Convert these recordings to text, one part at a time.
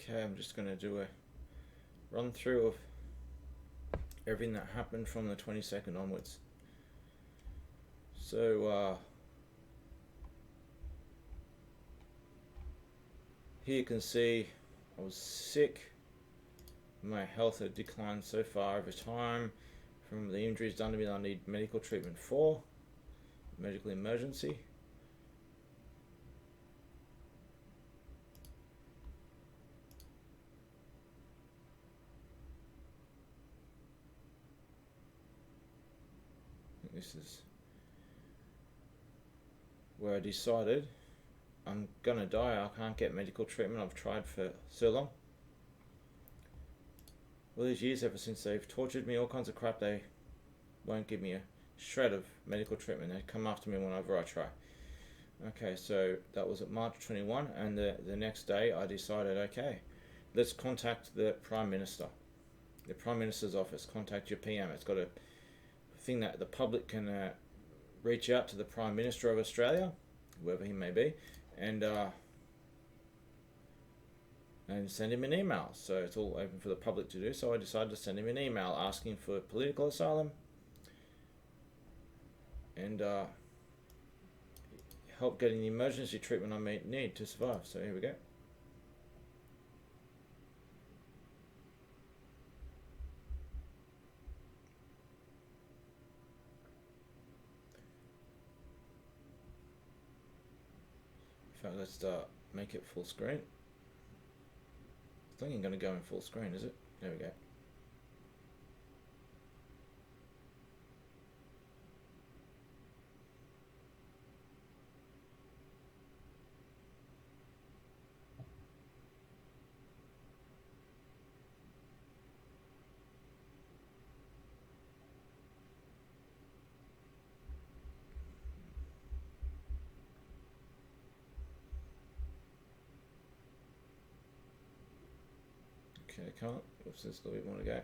Okay, I'm just going to do a run through of everything that happened from the 22nd onwards. So here you can see I was sick. My health had declined so far over time from the injuries done to me that I need medical treatment for, medical emergency. This is where I decided I'm gonna die. I can't get medical treatment. I've tried for so long. All these years, ever since they've tortured me, all kinds of crap, they won't give me a shred of medical treatment. They come after me whenever I try. Okay, so that was at March 21, and the next day I decided, okay, let's contact the Prime Minister. The Prime Minister's office, contact your PM. It's got a thing that the public can reach out to the Prime Minister of Australia, whoever he may be, and send him an email. So it's all open for the public to do. So I decided to send him an email asking for political asylum and help getting the emergency treatment I may need to survive. So here we go. In fact, let's make it full screen. I think I'm going to go in full screen, is it? There we go. Okay, can't. Oops, there's a little bit more to go.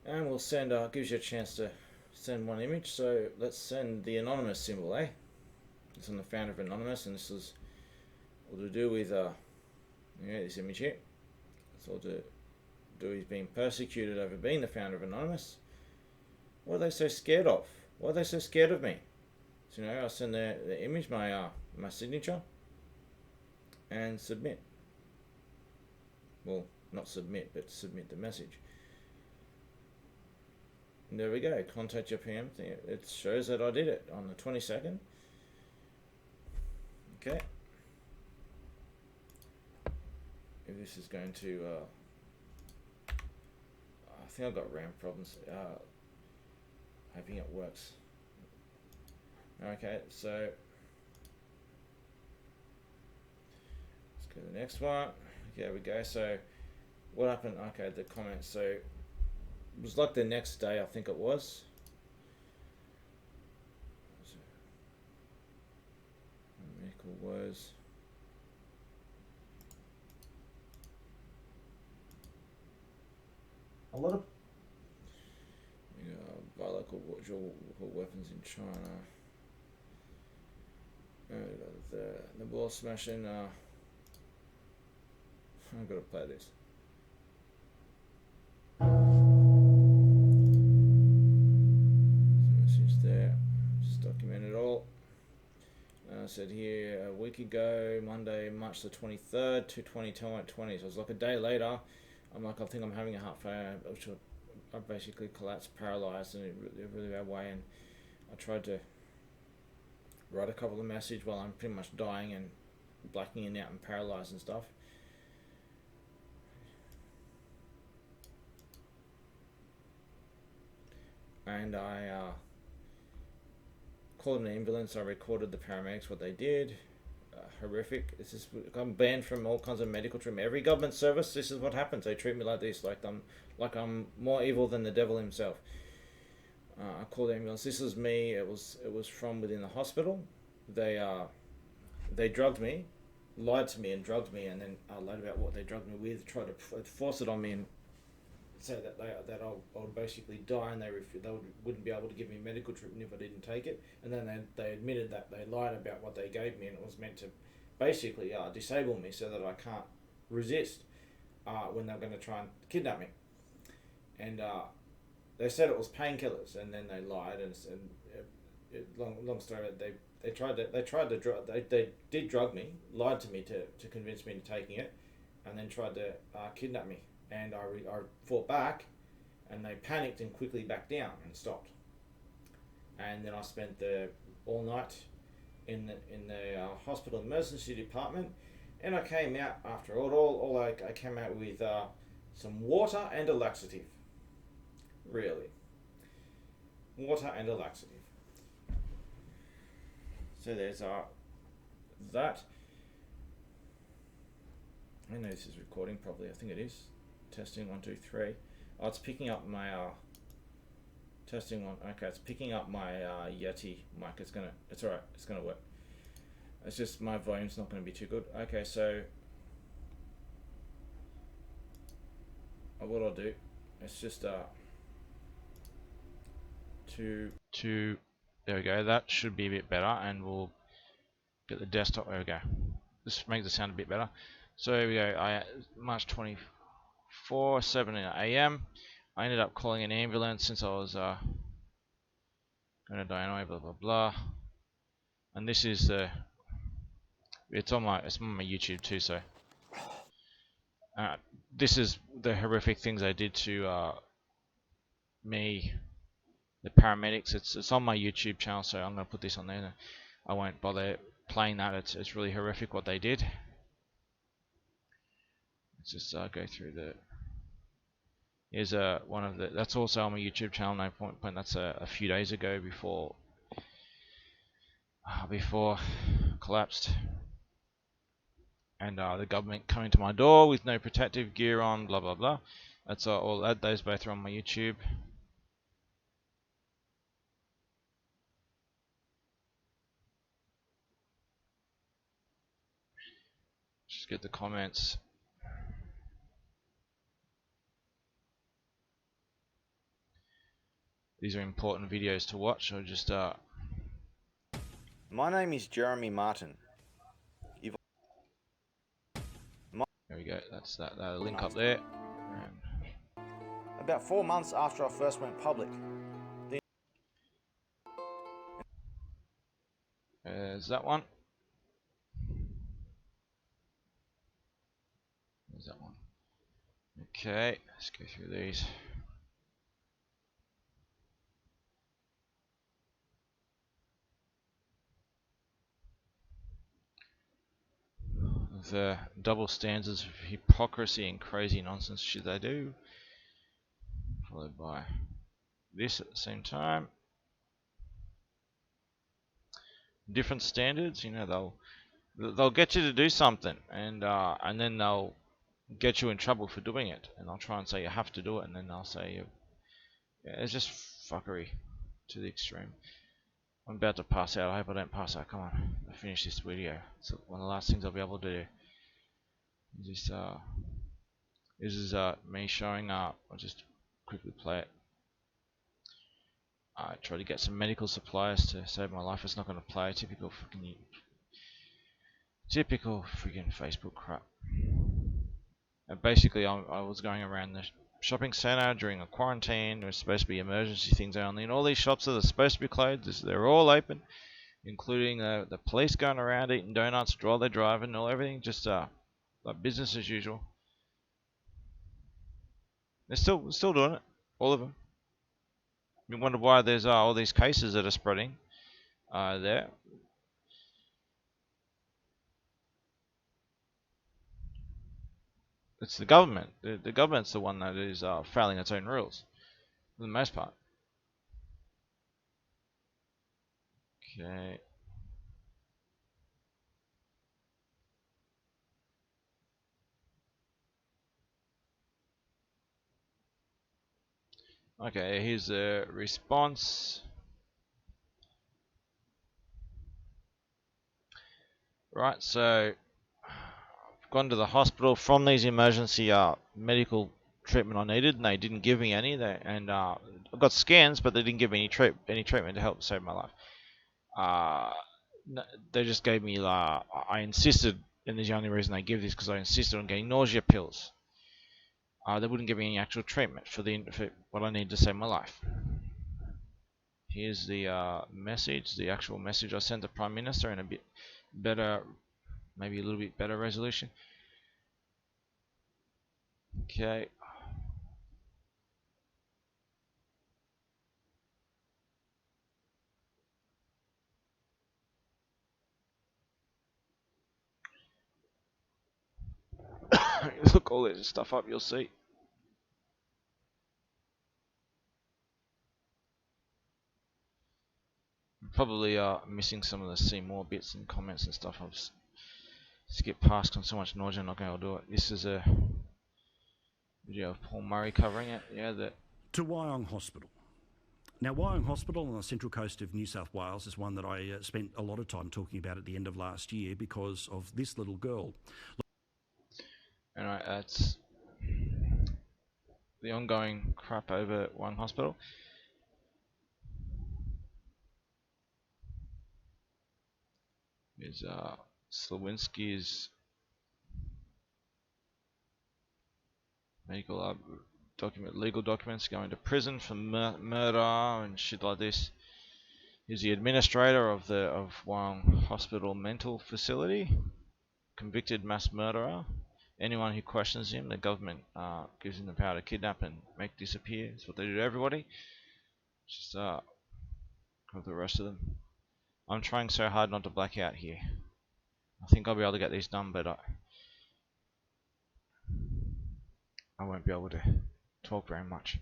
And we'll send, gives you a chance to send one image. So let's send the anonymous symbol, eh? It's on the founder of Anonymous, and this is all to do with, this image here. It's all to do with being persecuted over being the founder of Anonymous. What are they so scared of? Why are they so scared of me? So, I send the image, my signature, and submit. Well, not submit, but submit the message. And there we go. Contact your PM thing. It shows that I did it on the 22nd. Okay. If this is going to, I think I've got RAM problems. Hoping it works. Okay, so let's go to the next one. There we go. So what happened? Okay, the comments. So it was like the next day, I think it was. Medical was. A lot of biological weapons in China. The ball smashing. I've got to play this. Message there. Just document it all. I said here a week ago, Monday, March the 23rd, 2:20, so it was like a day later. I'm like, I think I'm having a heart failure, which I basically collapsed, paralyzed in a really bad way, and I tried to write a couple of messages while I'm pretty much dying and blacking out and paralyzed and stuff. And I called an ambulance. I recorded the paramedics, what they did. Horrific. I'm banned from all kinds of medical treatment. Every government service, this is what happens. They treat me like this, like I'm more evil than the devil himself. I called the ambulance. This is me. It was from within the hospital. They drugged me, lied to me and drugged me, and then lied about what they drugged me with. Tried to force it on me and say that I would basically die, and they wouldn't be able to give me medical treatment if I didn't take it. And then they admitted that they lied about what they gave me, and it was meant to basically disable me so that I can't resist when they're going to try and kidnap me. And they said it was painkillers, and then they lied. Long story. They did drug me, lied to me to convince me into taking it, and then tried to kidnap me. And I fought back, and they panicked and quickly backed down and stopped. And then I spent the all night in the hospital emergency department, and I came out after I came out with some water and a laxative. Really, water and a laxative. So there's that. I know this is recording properly. I think it is. Testing 1 2 3. Oh, it's picking up my testing one. Okay, it's picking up my Yeti mic. It's alright. It's gonna work. It's just my volume's not gonna be too good. Okay, so what I'll do, it's just to there we go. That should be a bit better, and we'll get the desktop. There we go. This makes it sound a bit better. So here we go. March 24, 7 a.m. I ended up calling an ambulance since I was gonna die anyway. Blah blah blah. And this is it's on my YouTube too. So this is the horrific things I did to me, the paramedics. It's on my YouTube channel, so I'm gonna put this on there. I won't bother playing that. It's really horrific what they did. Let's just go through the. Here's one of the. That's also on my YouTube channel. No point. That's a few days ago before collapsed, and the government coming to my door with no protective gear on. Blah blah blah. That's all. Those both are on my YouTube. Just get the comments. These are important videos to watch. So just My name is Jeremy Martin. There we go. That's that link up there. And about 4 months after I first went public. There's that one. There's that one. Okay, let's go through these. The double standards of hypocrisy and crazy nonsense shit they do, followed by this at the same time. Different standards, you know, they'll get you to do something, and then they'll get you in trouble for doing it, and they'll try and say you have to do it, and then they'll say yeah, it's just fuckery to the extreme. I'm about to pass out. I hope I don't pass out. Come on, I finish this video. It's one of the last things I'll be able to do. This is me showing up. I'll just quickly play it. I tried to get some medical supplies to save my life. It's not going to play. Typical freaking Facebook crap. And basically, I was going around the shopping center during a quarantine. There was supposed to be emergency things only, and all these shops that are supposed to be closed, they're all open, including the police going around eating donuts while they're driving, and everything just like business as usual. They're still doing it, all of them. You wonder why there's all these cases that are spreading there. It's the government. The government's the one that is failing its own rules, for the most part. Okay. Okay, here's the response. Right, so I've gone to the hospital from these emergency medical treatment I needed, and they didn't give me any. I got scans, but they didn't give me any treatment to help save my life. they just gave me I insisted, and the only reason they give this because I insisted on getting nausea pills. They wouldn't give me any actual treatment for what I need to save my life. Here's the message, the actual message I sent the Prime Minister in a bit better, maybe a little bit better resolution. Okay. Look all this stuff up, you'll see. Probably missing some of the see more bits and comments and stuff. I've skipped past on so much nausea, I'm not going to do it. This is a video of Paul Murray covering it. Yeah, to Wyong Hospital. Now, Wyong Hospital on the central coast of New South Wales is one that I spent a lot of time talking about at the end of last year because of this little girl. Alright, that's the ongoing crap over Wyong Hospital. Is Slawinski's medical legal documents, going to prison for murder and shit like this. He's the administrator of Wyong Hospital Mental Facility, convicted mass murderer. Anyone who questions him, the government gives him the power to kidnap and make disappear. That's what they do to everybody. Just with the rest of them. I'm trying so hard not to black out here. I think I'll be able to get these done, but I won't be able to talk very much.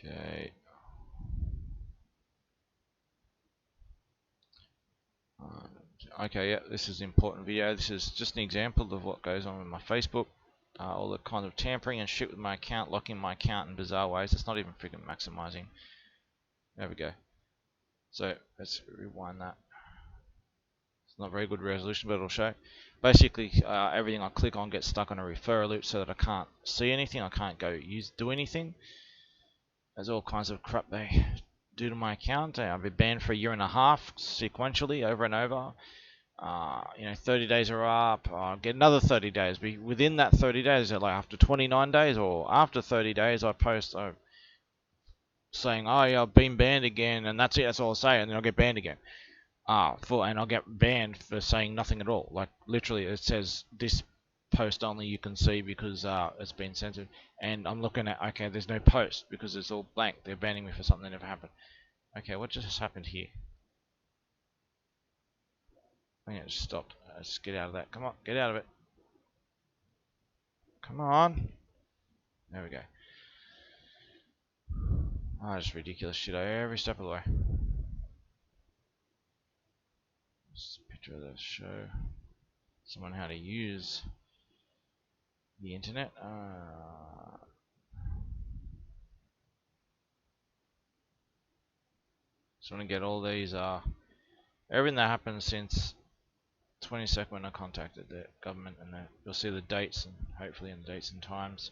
Okay. Okay, yeah, this is an important video. This is just an example of what goes on with my Facebook. All the kind of tampering and shit with my account, locking my account in bizarre ways. It's not even freaking maximizing. There we go. So let's rewind that. It's not a very good resolution, but it'll show. Basically, everything I click on gets stuck on a referrer loop so that I can't see anything. I can't go do anything. There's all kinds of crap they do to my account. I've been banned for a year and a half sequentially over and over. 30 days are up, I'll get another 30 days. Within that 30 days, like after 29 days or after 30 days, I post saying, oh yeah, I've been banned again, and that's it, that's all I'll say, and then I'll get banned again. And I'll get banned for saying nothing at all. Like, literally, it says, this post only you can see because it's been censored. And I'm looking at, okay, there's no post because it's all blank. They're banning me for something that never happened. Okay, what just happened here? I just stopped. Let's get out of that. Come on, get out of it. Come on. There we go. Oh, just ridiculous shit every step of the way. Just a picture of the show. Someone how to use the internet. Just want to get all these everything that happened since 22nd when I contacted the government, and you'll see the dates, and hopefully in the dates and times.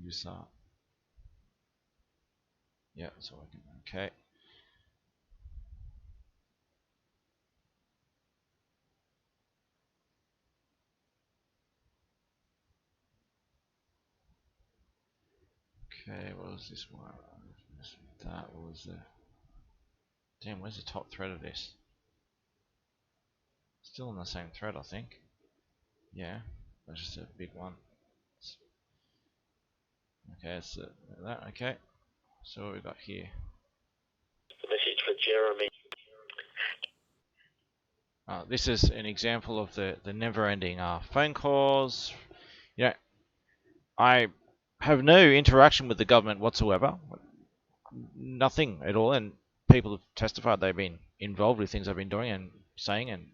Use that. Yeah, that's all I can. Okay. Okay, what was this one? That was the. Damn, where's the top thread of this? Still in the same thread, I think. Yeah, that's just a big one. Okay, it's that. Okay, so what we got here? The message for Jeremy. This is an example of the never-ending phone calls You know, I have no interaction with the government whatsoever, nothing at all, and people have testified they've been involved with things I've been doing and saying, and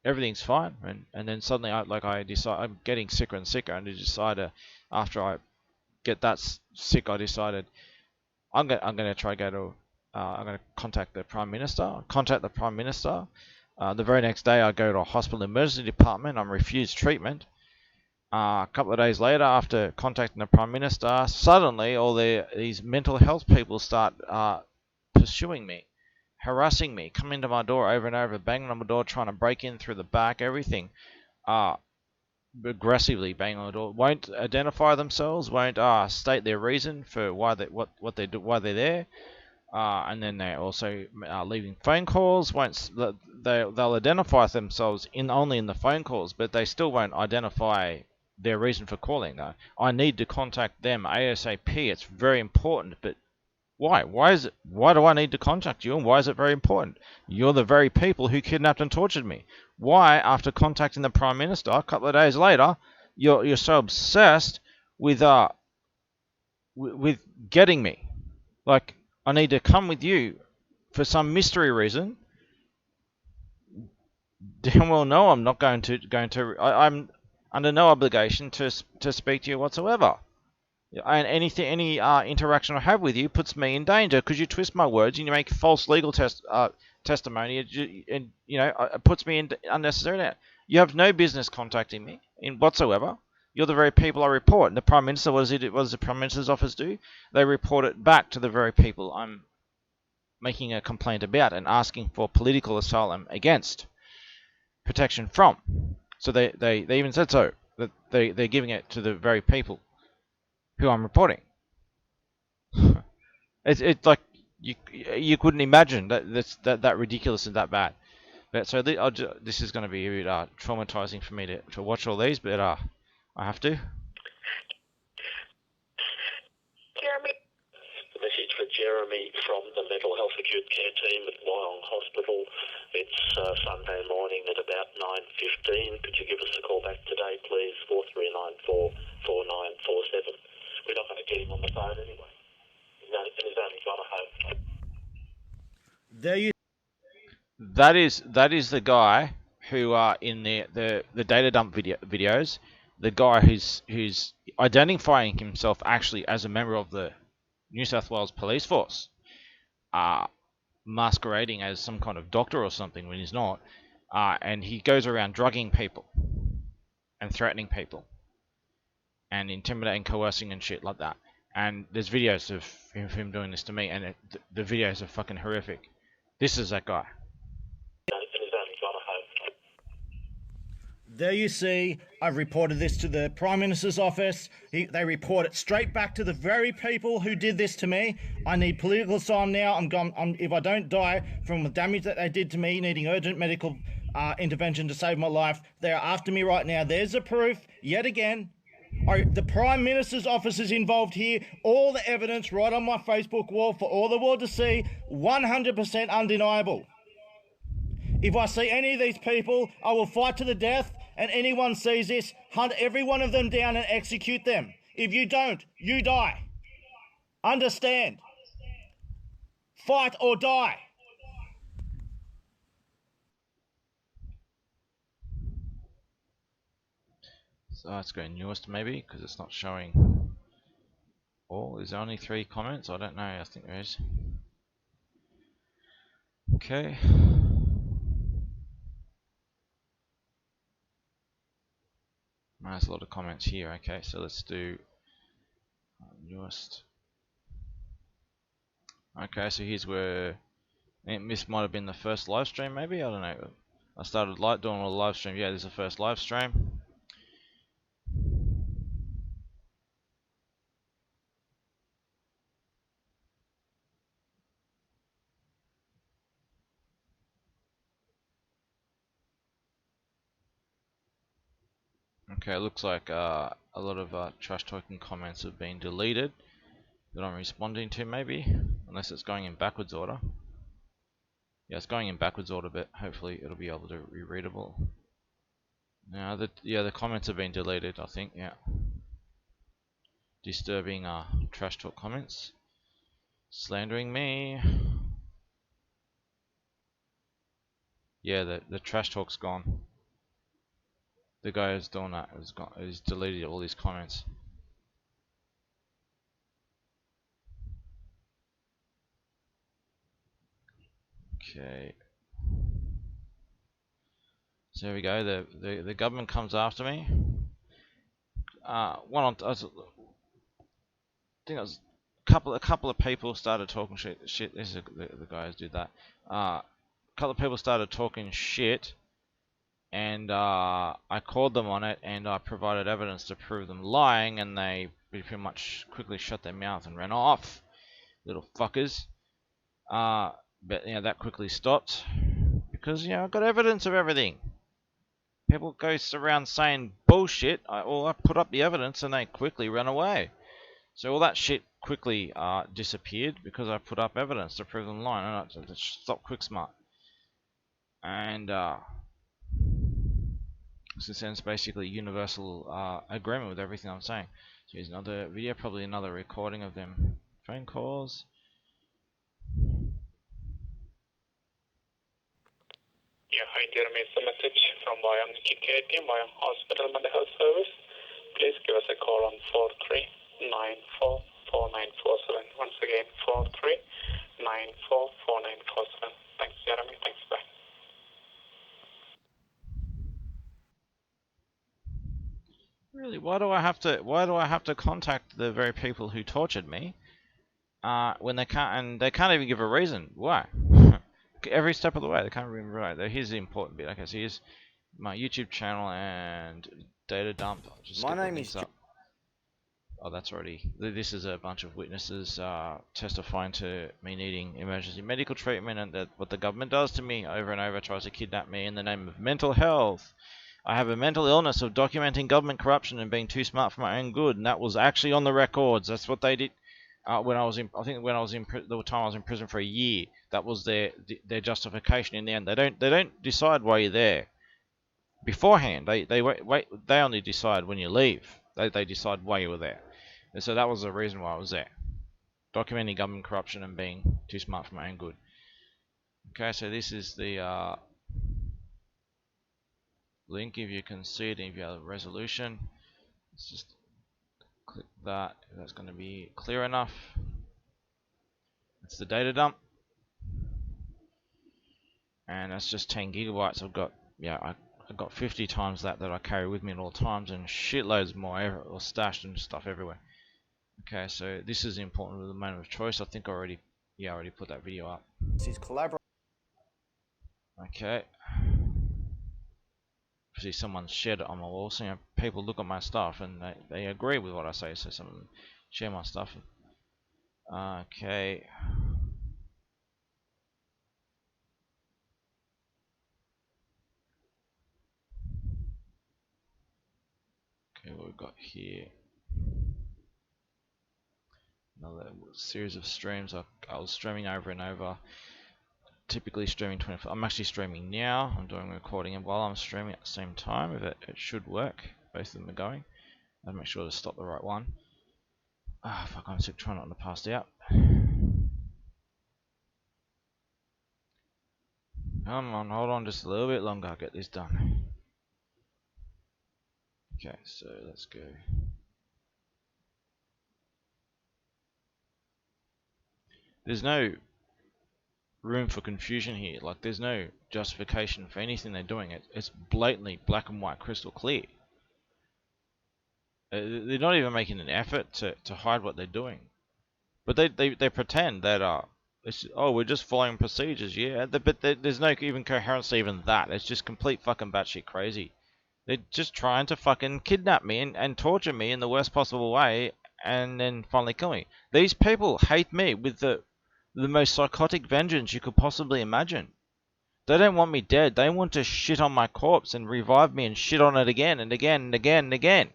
everything's fine. And then suddenly I decide I'm getting sicker and sicker, and I decided after I get that sick, I decided I'm gonna try go to I'm gonna contact the Prime Minister. Contact the Prime Minister. The very next day, I go to a hospital emergency department. I'm refused treatment. A couple of days later, after contacting the Prime Minister, suddenly all these mental health people start pursuing me, harassing me, coming to my door over and over, banging on my door, trying to break in through the back, everything. Aggressively banging on the door. Won't identify themselves. Won't state their reason for why what they do, why they're there. And then they're also leaving phone calls. They'll identify themselves only in the phone calls, but they still won't identify their reason for calling. I need to contact them ASAP. It's very important. But why? Why do I need to contact you, and why is it very important? You're the very people who kidnapped and tortured me. Why, after contacting the Prime Minister a couple of days later, you're so obsessed with getting me? Like, I need to come with you for some mystery reason. Damn well no, I'm not going to. I'm under no obligation to speak to you whatsoever. And any interaction I have with you puts me in danger because you twist my words and you make false legal testimony, and it puts me in unnecessary doubt. You have no business contacting me whatsoever. You're the very people I report. And the Prime Minister, what does the Prime Minister's office do? They report it back to the very people I'm making a complaint about and asking for political asylum against, protection from. So they even said so, that they're giving it to the very people who I'm reporting. It's like you couldn't imagine that ridiculous and that bad. But so this is going to be a bit traumatizing for me to watch all these, but I have to. Jeremy. The message for Jeremy from the Mental Health Acute Care Team at Wyong Hospital. It's Sunday morning at about 9:15. Could you give us a call back today, please? 4394-4947. We're not going to get him on the phone anyway. He's only gone home. There you. That is the guy who in the data dump videos, the guy who's identifying himself actually as a member of the New South Wales Police Force, masquerading as some kind of doctor or something when he's not, and he goes around drugging people and threatening people and intimidating, coercing and shit like that. And there's videos of him doing this to me, and the videos are fucking horrific. This is that guy. There you see, I've reported this to the Prime Minister's office. They report it straight back to the very people who did this to me. I need political asylum now. If I don't die from the damage that they did to me, needing urgent medical intervention to save my life, they're after me right now. There's the proof, yet again. The Prime Minister's office is involved here. All the evidence right on my Facebook wall for all the world to see, 100% undeniable. If I see any of these people, I will fight to the death, and anyone sees this, hunt every one of them down and execute them. If you don't, you die. Understand? Fight or die. So let's go newest maybe, because it's not showing all. Is there only 3 comments? I don't know. I think there is. Okay. There's a lot of comments here. Okay, so let's do newest. Okay, so here's where this might have been the first live stream, maybe. I don't know. I started doing all the live stream. Yeah, this is the first live stream. Okay, it looks like a lot of trash talking comments have been deleted that I'm responding to, maybe, unless it's going in backwards order. Yeah, it's going in backwards order, but hopefully it'll be able to be readable. Now the comments have been deleted, I think. Yeah. Disturbing trash talk comments, slandering me. Yeah, the trash talk's gone. The guy who's doing that has deleted all his comments. Okay. So there we go. The government comes after me. I think it was a couple of people started talking shit. This is the guys did that. A couple of people started talking shit, and I called them on it, and I provided evidence to prove them lying, and they pretty much quickly shut their mouth and ran off, little fuckers. But that quickly stopped because I got evidence of everything. People go around saying bullshit. I put up the evidence, and they quickly run away. So all that shit quickly disappeared because I put up evidence to prove them lying. And I stopped quick smart. And this is basically universal agreement with everything I'm saying. So here's another video, probably another recording of them phone calls. Yeah, hi Jeremy, it's a message from Wyong care team, Wyong Hospital Mental Health Service. Please give us a call on 43944947. Once again, 43944947. Thanks, Jeremy. Thanks, bye. Really, why do I have to contact the very people who tortured me when they can't even give a reason why? Every step of the way they can't even right. Here's the important bit. Okay, so here's my YouTube channel and data dump. I'll just My name is up. Oh, that's already. This is a bunch of witnesses testifying to me needing emergency medical treatment, and that what the government does to me over and over, tries to kidnap me in the name of mental health. I have a mental illness of documenting government corruption and being too smart for my own good, and that was actually on the records. That's what they did when I was in. I think when I was in the time I was in prison for a year. That was their justification in the end. They don't decide why you're there beforehand. They wait. They only decide when you leave. They decide why you were there. And so that was the reason why I was there. Documenting government corruption and being too smart for my own good. Okay, so this is the link if you can see it, if you have a resolution. Let's just click that if that's going to be clear enough. It's the data dump, and that's just 10 gigabytes. I've got I've got 50 times that I carry with me at all times, and shitloads more or stashed and stuff everywhere. Okay, so this is important with the moment of choice. I think I already put that video up. This is Okay. See, someone shared it on my wall, so people look at my stuff and they agree with what I say, so some of them share my stuff. Okay. Okay, what we've got here. Another series of streams. I was streaming over and over. Typically streaming 24. I'm actually streaming now. I'm doing a recording, and while I'm streaming at the same time, if it should work. Both of them are going. I'll make sure to stop the right one. Fuck, I'm sick trying not to pass out. Come on, hold on just a little bit longer. I'll get this done. Okay, so let's go. There's no room for confusion here. Like, there's no justification for anything they're doing. It's blatantly black and white, crystal clear. They're not even making an effort to hide what they're doing. But they pretend that we're just following procedures, yeah. But there's no even coherency even that. It's just complete fucking batshit crazy. They're just trying to fucking kidnap me and torture me in the worst possible way, and then finally kill me. These people hate me with the most psychotic vengeance you could possibly imagine. They don't want me dead. They want to shit on my corpse and revive me and shit on it again and again and again and again.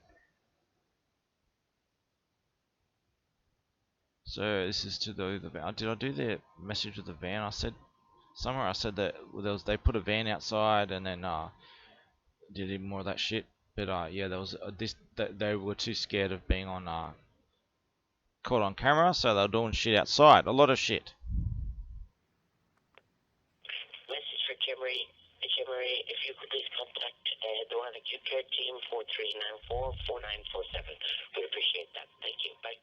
So this is to the van. Did I do the message of the van? I said somewhere. I said that they put a van outside, and then did even more of that shit. But yeah, there was they were too scared of being on caught on camera, so they were doing shit outside. A lot of shit. Message for Kimmery. Kimmery, if you could please contact the one acute care team 4394-4947. We'd appreciate that. Thank you. Bye.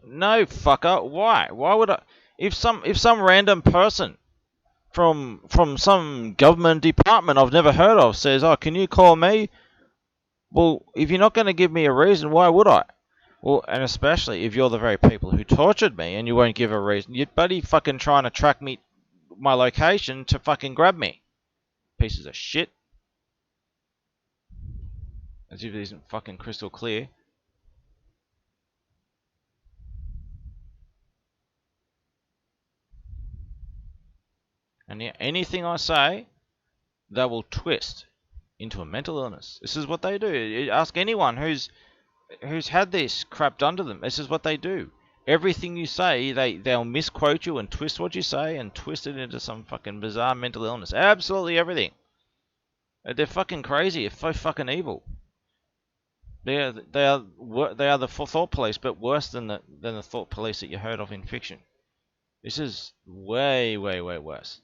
No, fucker. Why? Why would I? If some random person from some government department I've never heard of says, "Oh, can you call me?" Well, if you're not going to give me a reason, why would I? Well, and especially if you're the very people who tortured me and you won't give a reason. You're bloody fucking trying to track me, my location to fucking grab me. Pieces of shit. As if it isn't fucking crystal clear. And yeah, anything I say, they will twist into a mental illness. This is what they do. Ask anyone who's had this crap done to them. This is what they do. Everything you say, they'll misquote you and twist what you say and twist it into some fucking bizarre mental illness. Absolutely everything. They're fucking crazy. They're so fucking evil. They are the thought police, but worse than the thought police that you heard of in fiction. This is way worse.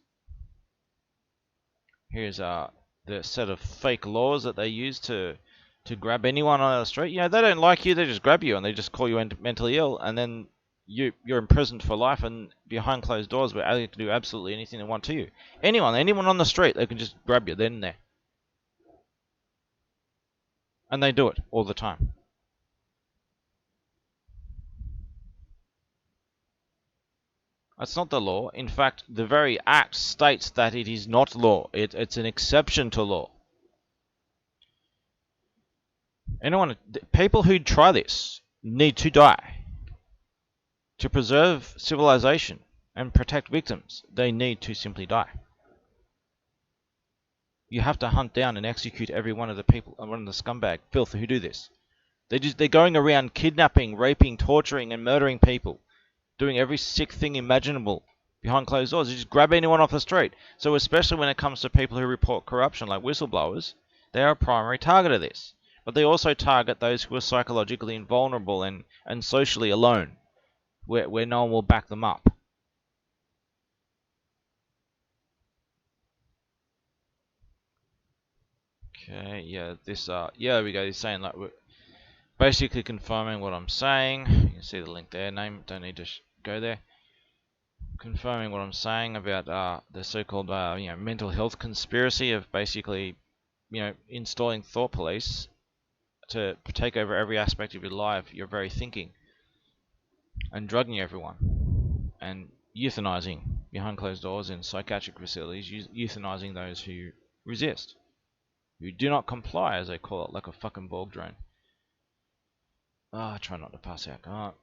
Here's the set of fake laws that they use to grab anyone on the street. You know, they don't like you, they just grab you and they just call you mentally ill, and then you're imprisoned for life and behind closed doors where they can do absolutely anything they want to you. Anyone on the street, they can just grab you then and there. And they do it all the time. That's not the law. In fact, the very act states that it is not law. It's an exception to law. People who try this need to die. To preserve civilization and protect victims, they need to simply die. You have to hunt down and execute every one of the people, one of the scumbag filth who do this. They're going around kidnapping, raping, torturing, and murdering people, doing every sick thing imaginable behind closed doors. You just grab anyone off the street. So especially when it comes to people who report corruption, like whistleblowers, they are a primary target of this. But they also target those who are psychologically invulnerable and socially alone, where no one will back them up. Okay, yeah, yeah, there we go. He's saying like we're basically confirming what I'm saying. You can see the link there. Don't need to go there. Confirming what I'm saying about the so-called mental health conspiracy of basically installing thought police to take over every aspect of your life, your very thinking, and drugging everyone, and euthanizing behind closed doors in psychiatric facilities, euthanizing those who resist, who do not comply, as they call it, like a fucking Borg drone. I try not to pass out. Can't.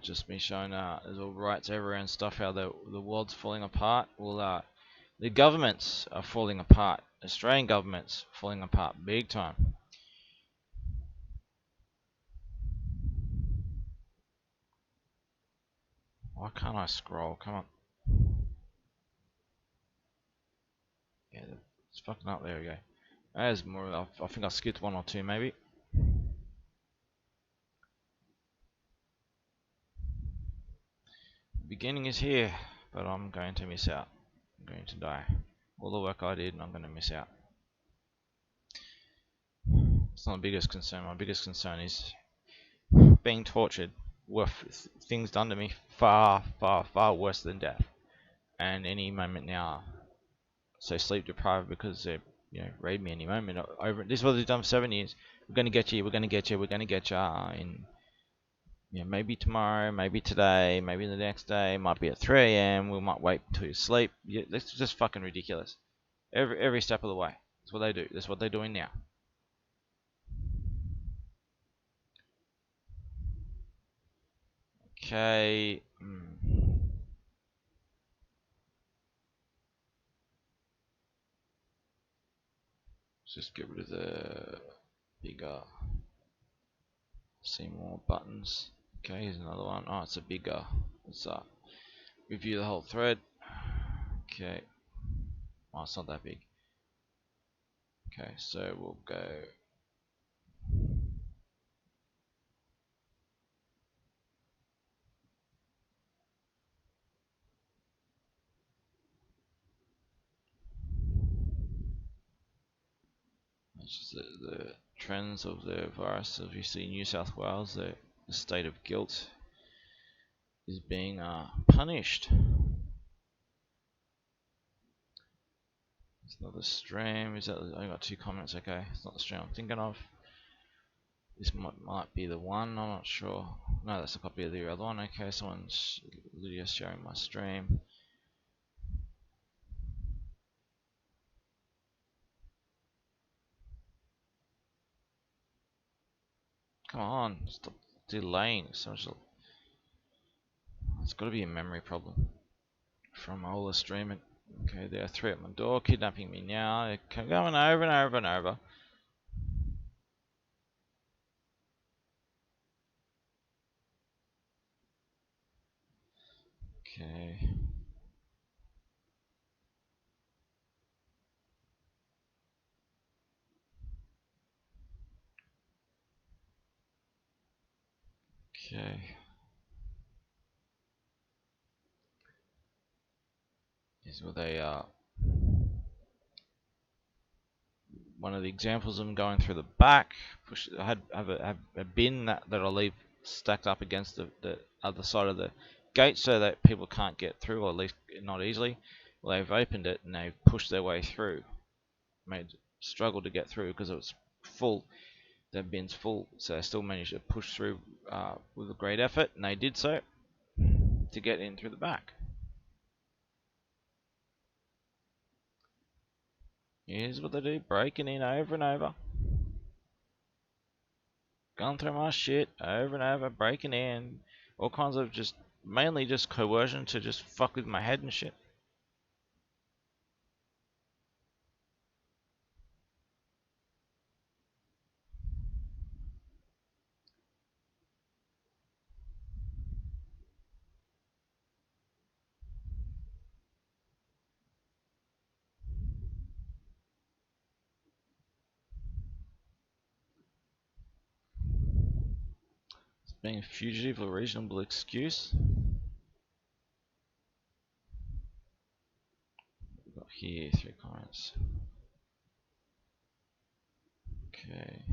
Just me showing there's all rights everywhere and stuff, how the world's falling apart. Well, the governments are falling apart. Australian governments falling apart big time. Why can't I scroll? Come on. Yeah, it's fucking up. There we go. There's more. I think I skipped one or two maybe. The beginning is here, but I'm going to miss out. I'm going to die. All the work I did, and I'm going to miss out. It's not the biggest concern. My biggest concern is being tortured. Things done to me far worse than death. And any moment now, so sleep deprived because they raid me any moment. This is what they've done for 7 years. We're going to get you. We're going to get you. We're going to get you. In maybe tomorrow, maybe today, maybe the next day. Might be at 3 a.m. We might wait until you sleep. Yeah, that's just fucking ridiculous. Every step of the way. That's what they do. That's what they're doing now. Okay. Let's just get rid of the bigger. See more buttons. Okay, here's another one. Oh, it's a bigger. Let's review the whole thread. Okay. Oh, it's not that big. Okay, so we'll go. That's just the trends of the virus. As you see, New South Wales, the state of guilt is being punished. It's not the stream. Is that? I got 2 comments. Okay, it's not the stream I'm thinking of. This might be the one. I'm not sure. No, that's a copy of the other one. Okay, Lydia's sharing my stream. Come on, stop delaying. It's got to be a memory problem from all the streaming. Okay, there are 3 at my door, kidnapping me now. They're going over and over and over. Okay. Okay. Here's where they one of the examples of them going through the back. I have a bin that I'll leave stacked up against the other side of the gate so that people can't get through, or at least not easily. Well, they've opened it and they've pushed their way through. Struggled to get through because it was full. The bin's full, so they still managed to push through with a great effort, and they did so to get in through the back. Here's what they do, breaking in over and over. Going through my shit over and over, breaking in. All kinds of mainly just coercion to just fuck with my head and shit. Being a fugitive, a reasonable excuse. We've got here 3 comments. Okay.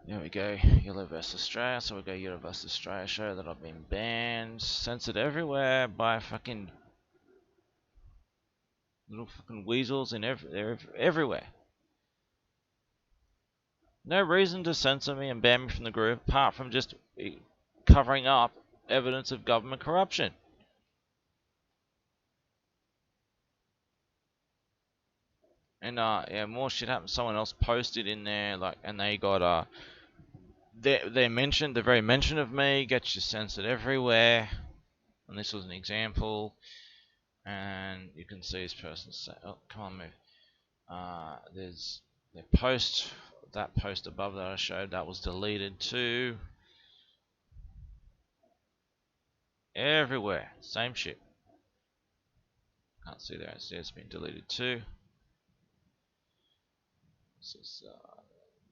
There we go. Yellow vs Australia. So we go Yellow vs Australia. Show that I've been banned, censored everywhere by fucking little fucking weasels in everywhere. No reason to censor me and ban me from the group apart from just covering up evidence of government corruption. And yeah, more shit happened. Someone else posted in there, and they got their mention, the very mention of me gets you censored everywhere. And this was an example. And you can see this person say, "Oh, come on, move." There's their post. That post above that I showed, that was deleted too. Everywhere, same shit. Can't see there. It's been deleted too. This is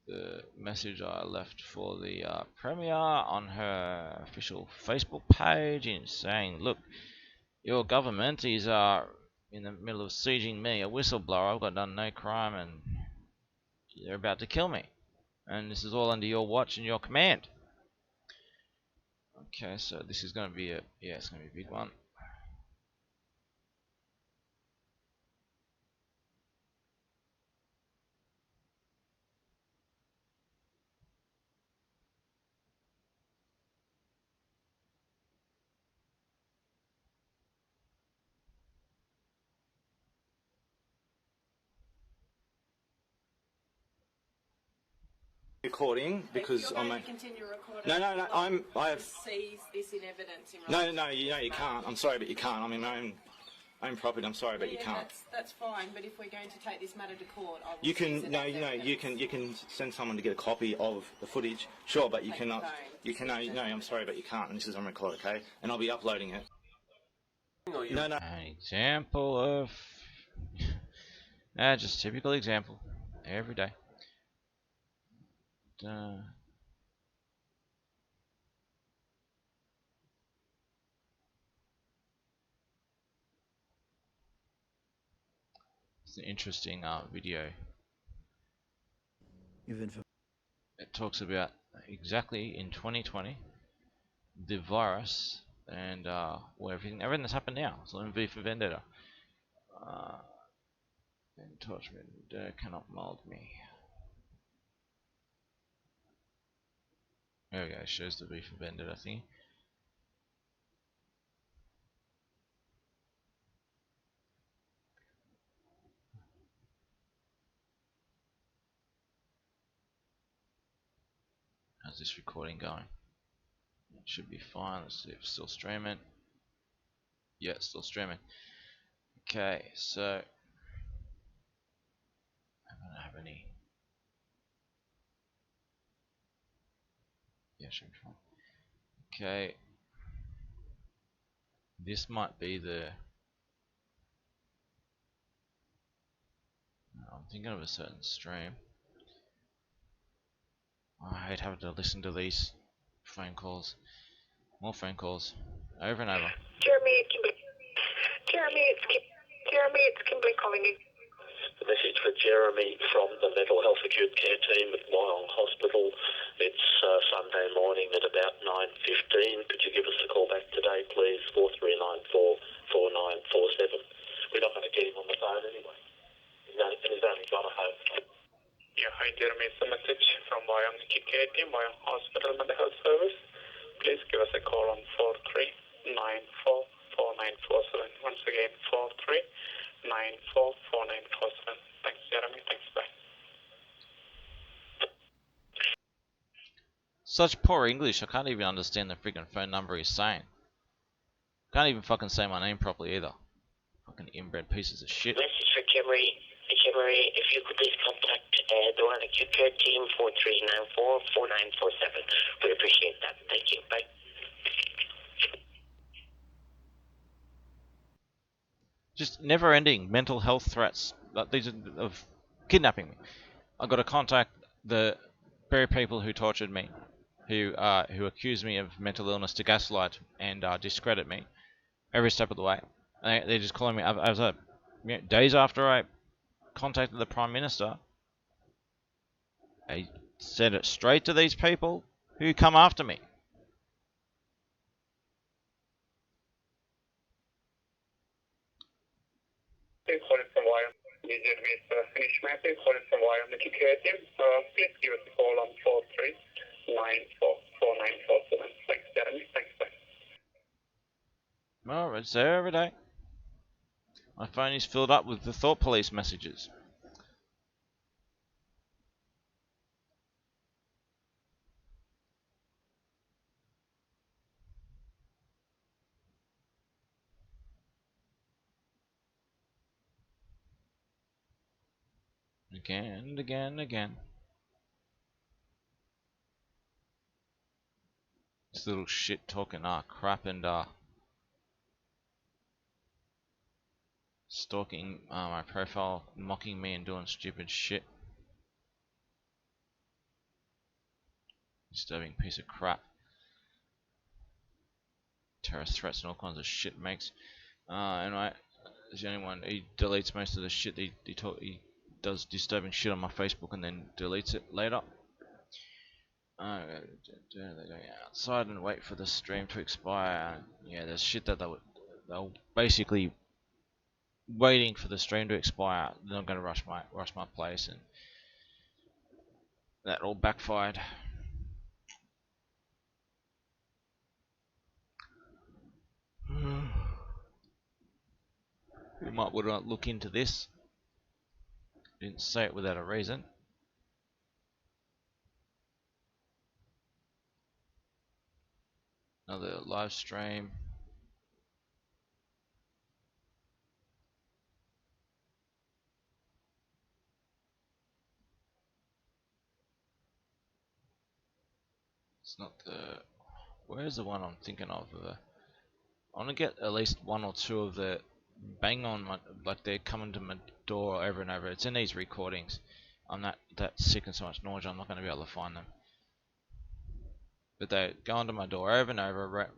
the message I left for the Premier on her official Facebook page, in saying, "Look, your government is in the middle of sieging me, a whistleblower. I've got done no crime, and they're about to kill me. And this is all under your watch and your command." Okay, so this is going to be it's going to be a big one. Recording because you're I'm going to continue recording. No. I have seize this in evidence. No. You can't. I'm sorry, but you can't. I'm in my own property. I'm sorry, but you can't. That's fine. But if we're going to take this matter to court, I will You can seize it as evidence. you can send someone to get a copy of the footage. Sure, but you cannot. You can no. I'm sorry, but you can't. And this is on record, okay? And I'll be uploading it. tell you. No, no. An example of just typical example every day. It's an interesting video. It talks about exactly in 2020 the virus and everything that's happened now. So in V for Vendetta. Don't touch me, cannot mold me. There we go, it shows the V for Vendetta thing. How's this recording going? It should be fine. Let's see if it's still streaming. Yeah, it's still streaming. Okay, so I don't have any. Yeah, should be fine. Okay, this might be the. I'm thinking of a certain stream. I hate having to listen to these phone calls. More phone calls. Over and over. Jeremy, it's Kimberly calling you. A message for Jeremy from the mental health acute care team at Wyong Hospital. It's Sunday morning at about 9:15. Could you give us a call back today, please? 4394-4947. We're not going to get him on the phone anyway. He's only gone home. Yeah, hi Jeremy, it's a message from Wyong acute care team, Wyong Hospital Mental Health Service. Please give us a call on 4394-4947. Once again, 4394-4947. Thanks, Jeremy. Thanks, bye. Such poor English, I can't even understand the freaking phone number he's saying. Can't even fucking say my name properly either. Fucking inbred pieces of shit. Message for Kimberly. Kimberly, if you could please contact the Wyong acute care team 4394-4947. We appreciate that. Thank you. Bye. Just never-ending mental health threats. These are of kidnapping me. I got to contact the very people who tortured me, who accused me of mental illness, to gaslight and discredit me every step of the way. They're just calling me as days after I contacted the Prime Minister. I sent it straight to these people who come after me. Calling from Wyong. Jeremy, it's Finish Matthew calling from Wyong acute care team. Please give us a call on 4394-4947. Thanks, Jeremy. Thanks, bye. Well, it's there every day. My phone is filled up with the Thought Police messages. Again and again and again. This little shit talking crap and stalking my profile, mocking me and doing stupid shit. Disturbing piece of crap. Terrorist threats and all kinds of shit makes. Anyway, he's the only one. He deletes most of the shit. He does disturbing shit on my Facebook and then deletes it later. They're going outside and wait for the stream to expire. Yeah, there's shit that they'll basically waiting for the stream to expire. They're not going to rush my place, and that all backfired. We might want to look into this. Didn't say it without a reason. Another live stream. It's not the. Where's the one I'm thinking of? I want to get at least one or two of the bang on my, like they're coming to my door over and over. It's in these recordings. I'm that sick and so much nausea. I'm not going to be able to find them. But they go onto my door over and over,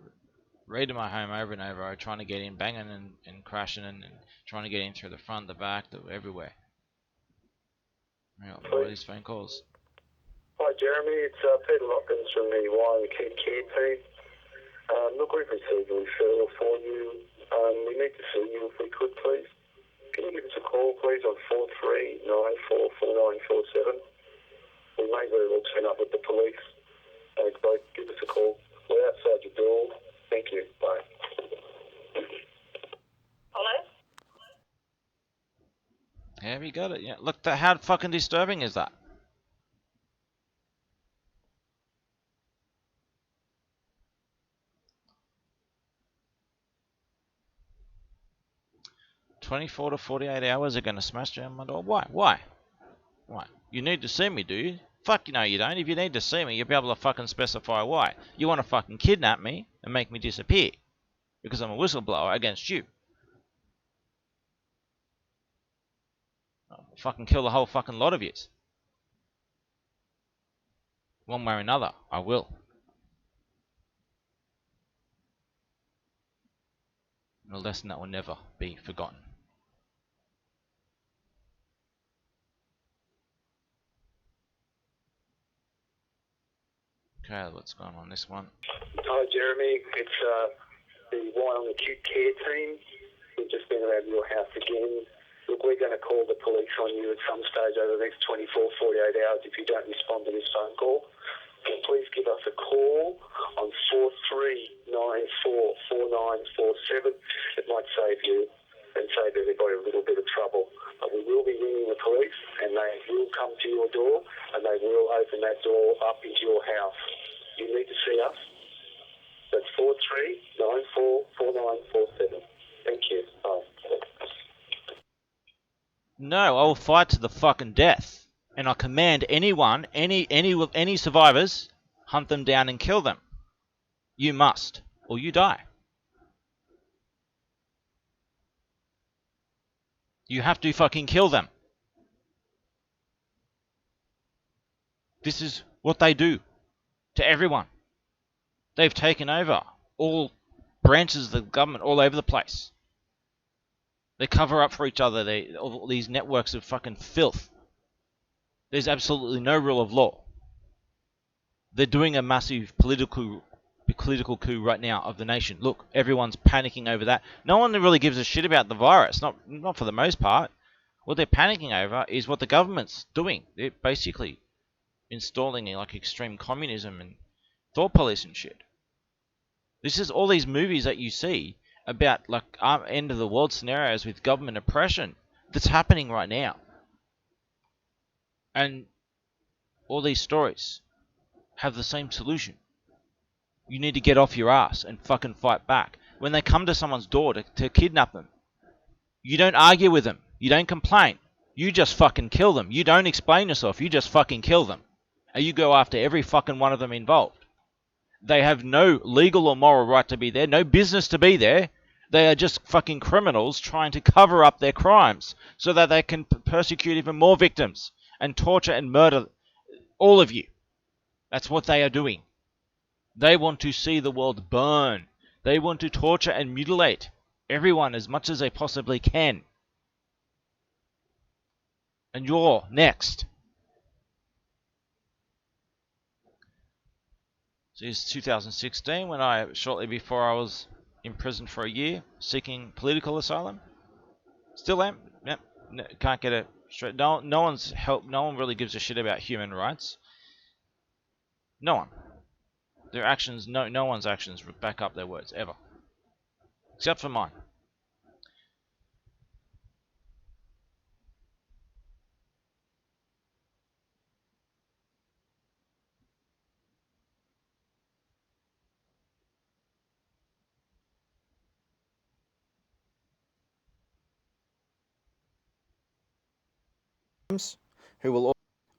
raiding my home over and over, trying to get in, banging and crashing and trying to get in through the front, the back, everywhere. I got all these phone calls. Hi Jeremy, it's Peter Lockins from the Wyong Acute Care team. Look, we've received a referral for you. We need to see you if we could, please. Can you give us a call, please, on 43944947? We may very well turn up with the police. Both give us a call. We're outside your door. Thank you. Bye. Hello? Yeah, we got it. Yeah, look, how fucking disturbing is that? "24 to 48 hours are going to smash down my door." Why? Why? You need to see me, do you? Fuck, no you don't. If you need to see me, you'll be able to fucking specify why. You want to fucking kidnap me and make me disappear because I'm a whistleblower against you. I'll fucking kill the whole fucking lot of yous. One way or another, I will. A lesson that will never be forgotten. Okay, what's going on this one? Hi Jeremy, it's the Wyong Acute Care team. We've just been around your house again. Look, we're going to call the police on you at some stage over the next 24, 48 hours if you don't respond to this phone call. So please give us a call on 43944947. It might save you and save everybody a little bit of trouble. But we will be ringing the police and they will come to your door and they will open that door up into your house. You need to see us. That's 43944947. Thank you. Bye. No, I will fight to the fucking death. And I command anyone, any survivors, hunt them down and kill them. You must, or you die. You have to fucking kill them. This is what they do to everyone. They've taken over all branches of the government all over the place. They cover up for each other. All these networks of fucking filth. There's absolutely no rule of law. They're doing a massive political coup right now of the nation. Look, everyone's panicking over that. No one really gives a shit about the virus, not for the most part. What they're panicking over is what the government's doing. They're basically installing like extreme communism and thought police and shit. This is all these movies that you see about like end of the world scenarios with government oppression that's happening right now. And all these stories have the same solution. You need to get off your ass and fucking fight back. When they come to someone's door to kidnap them, you don't argue with them. You don't complain. You just fucking kill them. You don't explain yourself. You just fucking kill them. And you go after every fucking one of them involved. They have no legal or moral right to be there. No business to be there. They are just fucking criminals trying to cover up their crimes so that they can persecute even more victims and torture and murder all of you. That's what they are doing. They want to see the world burn. They want to torture and mutilate everyone as much as they possibly can. And you're next. So it's 2016 when shortly before I was in prison for a year seeking political asylum. Still am. Yep. Can't get it straight. No one's help. No one really gives a shit about human rights. No one. Their actions, no one's actions back up their words ever, except for mine.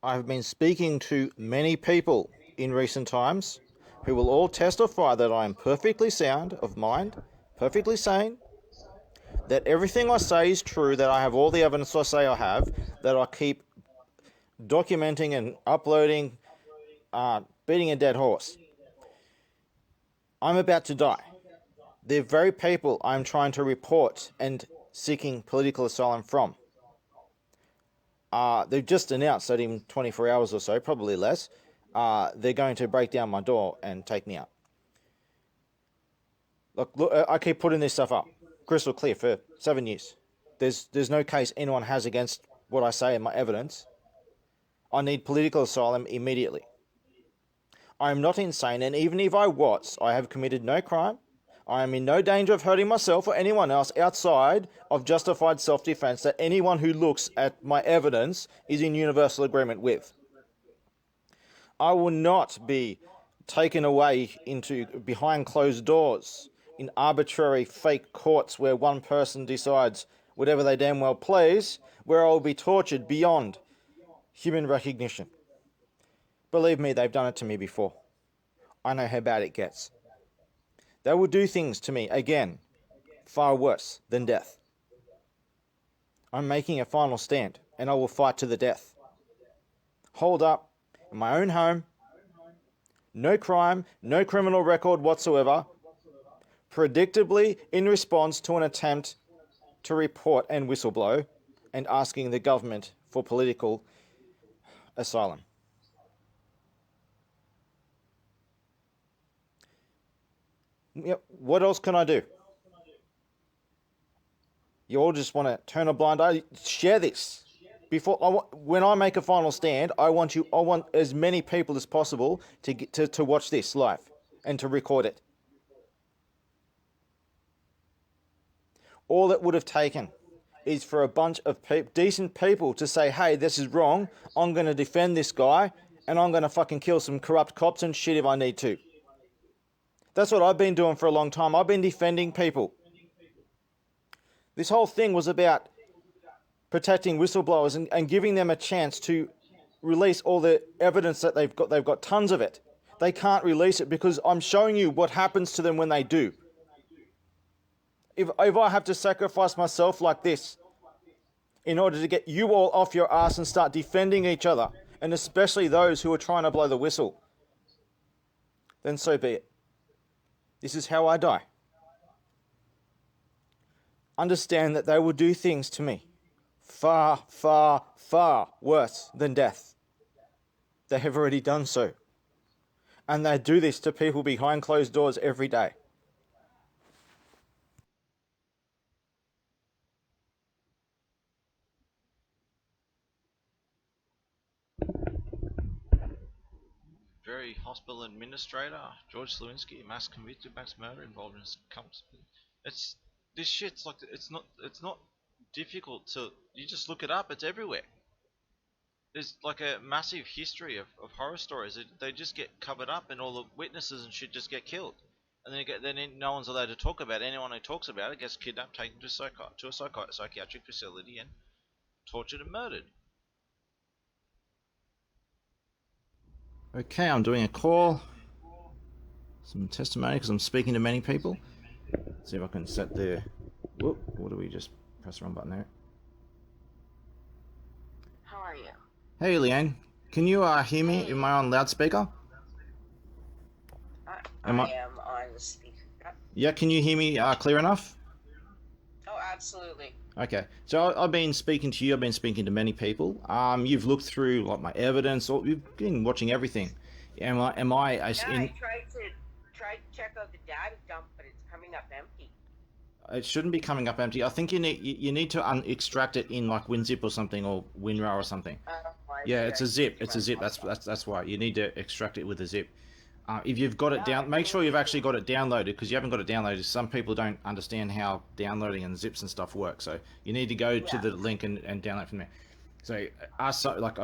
I have been speaking to many people in recent times who will all testify that I am perfectly sound of mind, perfectly sane, that everything I say is true, that I have all the evidence I say I have, that I keep documenting and uploading, beating a dead horse. I'm about to die. The very people I'm trying to report and seeking political asylum from. They've just announced that in 24 hours or so, probably less, they're going to break down my door and take me out. Look, I keep putting this stuff up, crystal clear, for 7 years. There's no case anyone has against what I say in my evidence. I need political asylum immediately. I am not insane, and even if I was, I have committed no crime. I am in no danger of hurting myself or anyone else outside of justified self-defense that anyone who looks at my evidence is in universal agreement with. I will not be taken away into behind closed doors in arbitrary fake courts where one person decides whatever they damn well please, where I will be tortured beyond human recognition. Believe me, they've done it to me before. I know how bad it gets. They will do things to me, again, far worse than death. I'm making a final stand, and I will fight to the death. Hold up, in my own home, no crime, no criminal record whatsoever, predictably in response to an attempt to report and whistleblow, and asking the government for political asylum. What else can I do? You all just want to turn a blind eye. Share this. When I make a final stand, I want as many people as possible to watch this live and to record it. All it would have taken is for a bunch of decent people to say, hey, this is wrong, I'm going to defend this guy, and I'm going to fucking kill some corrupt cops and shit if I need to. That's what I've been doing for a long time. I've been defending people. This whole thing was about protecting whistleblowers and giving them a chance to release all the evidence that they've got. They've got tons of it. They can't release it because I'm showing you what happens to them when they do. If I have to sacrifice myself like this in order to get you all off your ass and start defending each other, and especially those who are trying to blow the whistle, then so be it. This is how I die. Understand that they will do things to me far, far, far worse than death. They have already done so. And they do this to people behind closed doors every day. Very hospital administrator, George Slawinski, mass convicted, mass murder involved in it's this shit's like it's not difficult to you just look it up, it's everywhere. There's like a massive history of horror stories. They just get covered up and all the witnesses and shit just get killed. And then no one's allowed to talk about it. Anyone who talks about it gets kidnapped, taken to a psychiatric facility and tortured and murdered. Okay, I'm doing a call. Some testimony because I'm speaking to many people. Let's see if I can set the... Whoop, what do we just press the wrong button there? How are you? Hey, Leanne. Can you hear me? Am I on loudspeaker? I am on the speaker. Yeah, can you hear me clear enough? Oh, absolutely. Okay, so I've been speaking to you. I've been speaking to many people. You've looked through like my evidence, or you've been watching everything. Am I? I tried to check out the data dump, but it's coming up empty. It shouldn't be coming up empty. I think you need to extract it in like WinZip or something, or WinRAR or something. Yeah, it's a zip. It's a zip. That's why you need to extract it with a zip. If you've got it down, make sure you've actually got it downloaded, because you haven't got it downloaded. Some people don't understand how downloading and zips and stuff work. So you need to go to the link and download from there. So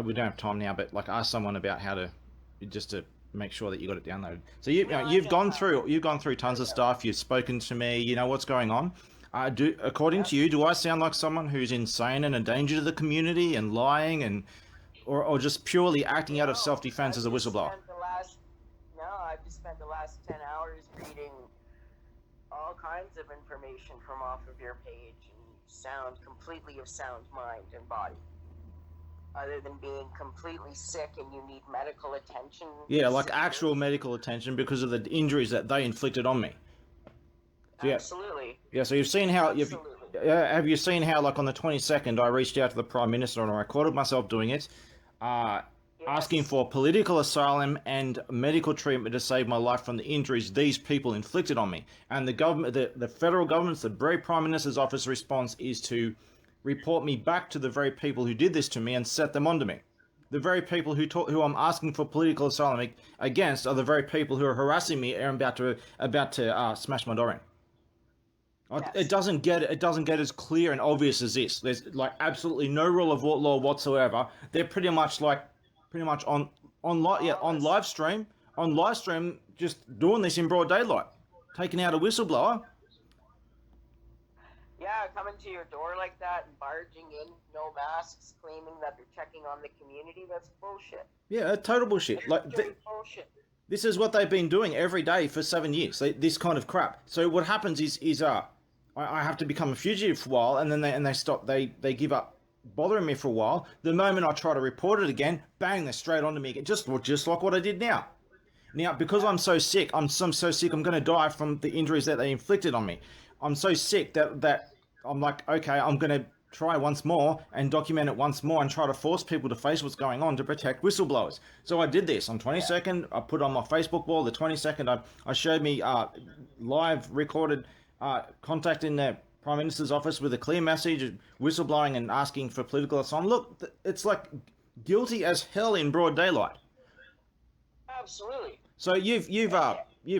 we don't have time now, but like ask someone about how to, just to make sure that you got it downloaded. So you've gone through tons of stuff. You've spoken to me. You know what's going on. According to you, do I sound like someone who's insane and a danger to the community and lying or just purely acting out of self-defense as a whistleblower? I've just spent the last 10 hours reading all kinds of information from off of your page, and you sound completely of sound mind and body. Other than being completely sick and you need medical attention. Yeah, like actual medical attention because of the injuries that they inflicted on me. Yeah. Absolutely. Yeah, so you've seen how have you seen how, like, on the 22nd, I reached out to the Prime Minister and I recorded myself doing it, asking for political asylum and medical treatment to save my life from the injuries these people inflicted on me. And the government, the federal government's, the very Prime Minister's office response is to report me back to the very people who did this to me and set them onto me. The very people who I'm asking for political asylum against are the very people who are harassing me and about to smash my door in. Yes. It doesn't get as clear and obvious as this. There's like absolutely no rule of law whatsoever. They're pretty much on live stream, just doing this in broad daylight, taking out a whistleblower. Yeah, coming to your door like that and barging in, no masks, claiming that they're checking on the community, that's bullshit. Yeah, total bullshit. Bullshit. This is what they've been doing every day for 7 years, this kind of crap. So what happens is I have to become a fugitive for a while, and then they stop, they give up bothering me for a while. The moment I try to report it again, bang, they're straight onto me again, just like what I did now. Now, because I'm so sick, I'm going to die from the injuries that they inflicted on me. I'm so sick that I'm like, okay, I'm going to try once more and document it once more and try to force people to face what's going on to protect whistleblowers. So I did this on 22nd. I put on my Facebook wall. The 22nd, I showed me live recorded contact in the Prime Minister's office with a clear message, whistleblowing and asking for political asylum. Look, it's like guilty as hell in broad daylight. Absolutely. So you've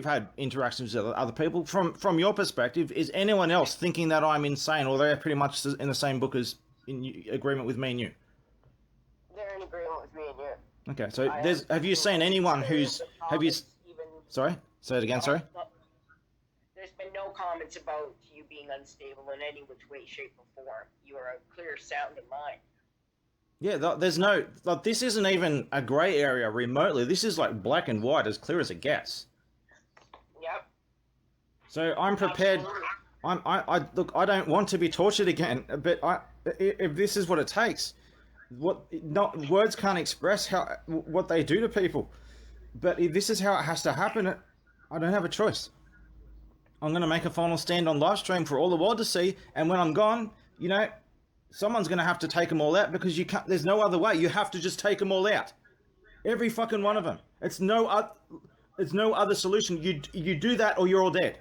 had interactions with other people. From your perspective, is anyone else thinking that I'm insane, or they're pretty much in the same book as in agreement with me and you? They're in agreement with me and you. Okay, so have you seen anyone who's Sorry, say it again. Sorry. There's been no comments about you being unstable in any which way, shape, or form. You are a clear, sound in mind. Yeah, there's no, like, this isn't even a grey area remotely. This is like black and white, as clear as it gets. Yep. So I'm prepared. Look, I don't want to be tortured again, but if this is what it takes, words can't express what they do to people. But if this is how it has to happen, I don't have a choice. I'm going to make a final stand on live stream for all the world to see, and when I'm gone, someone's going to have to take them all out, because you can't. There's no other way. You have to just take them all out, every fucking one of them. It's no other solution. You do that, or you're all dead.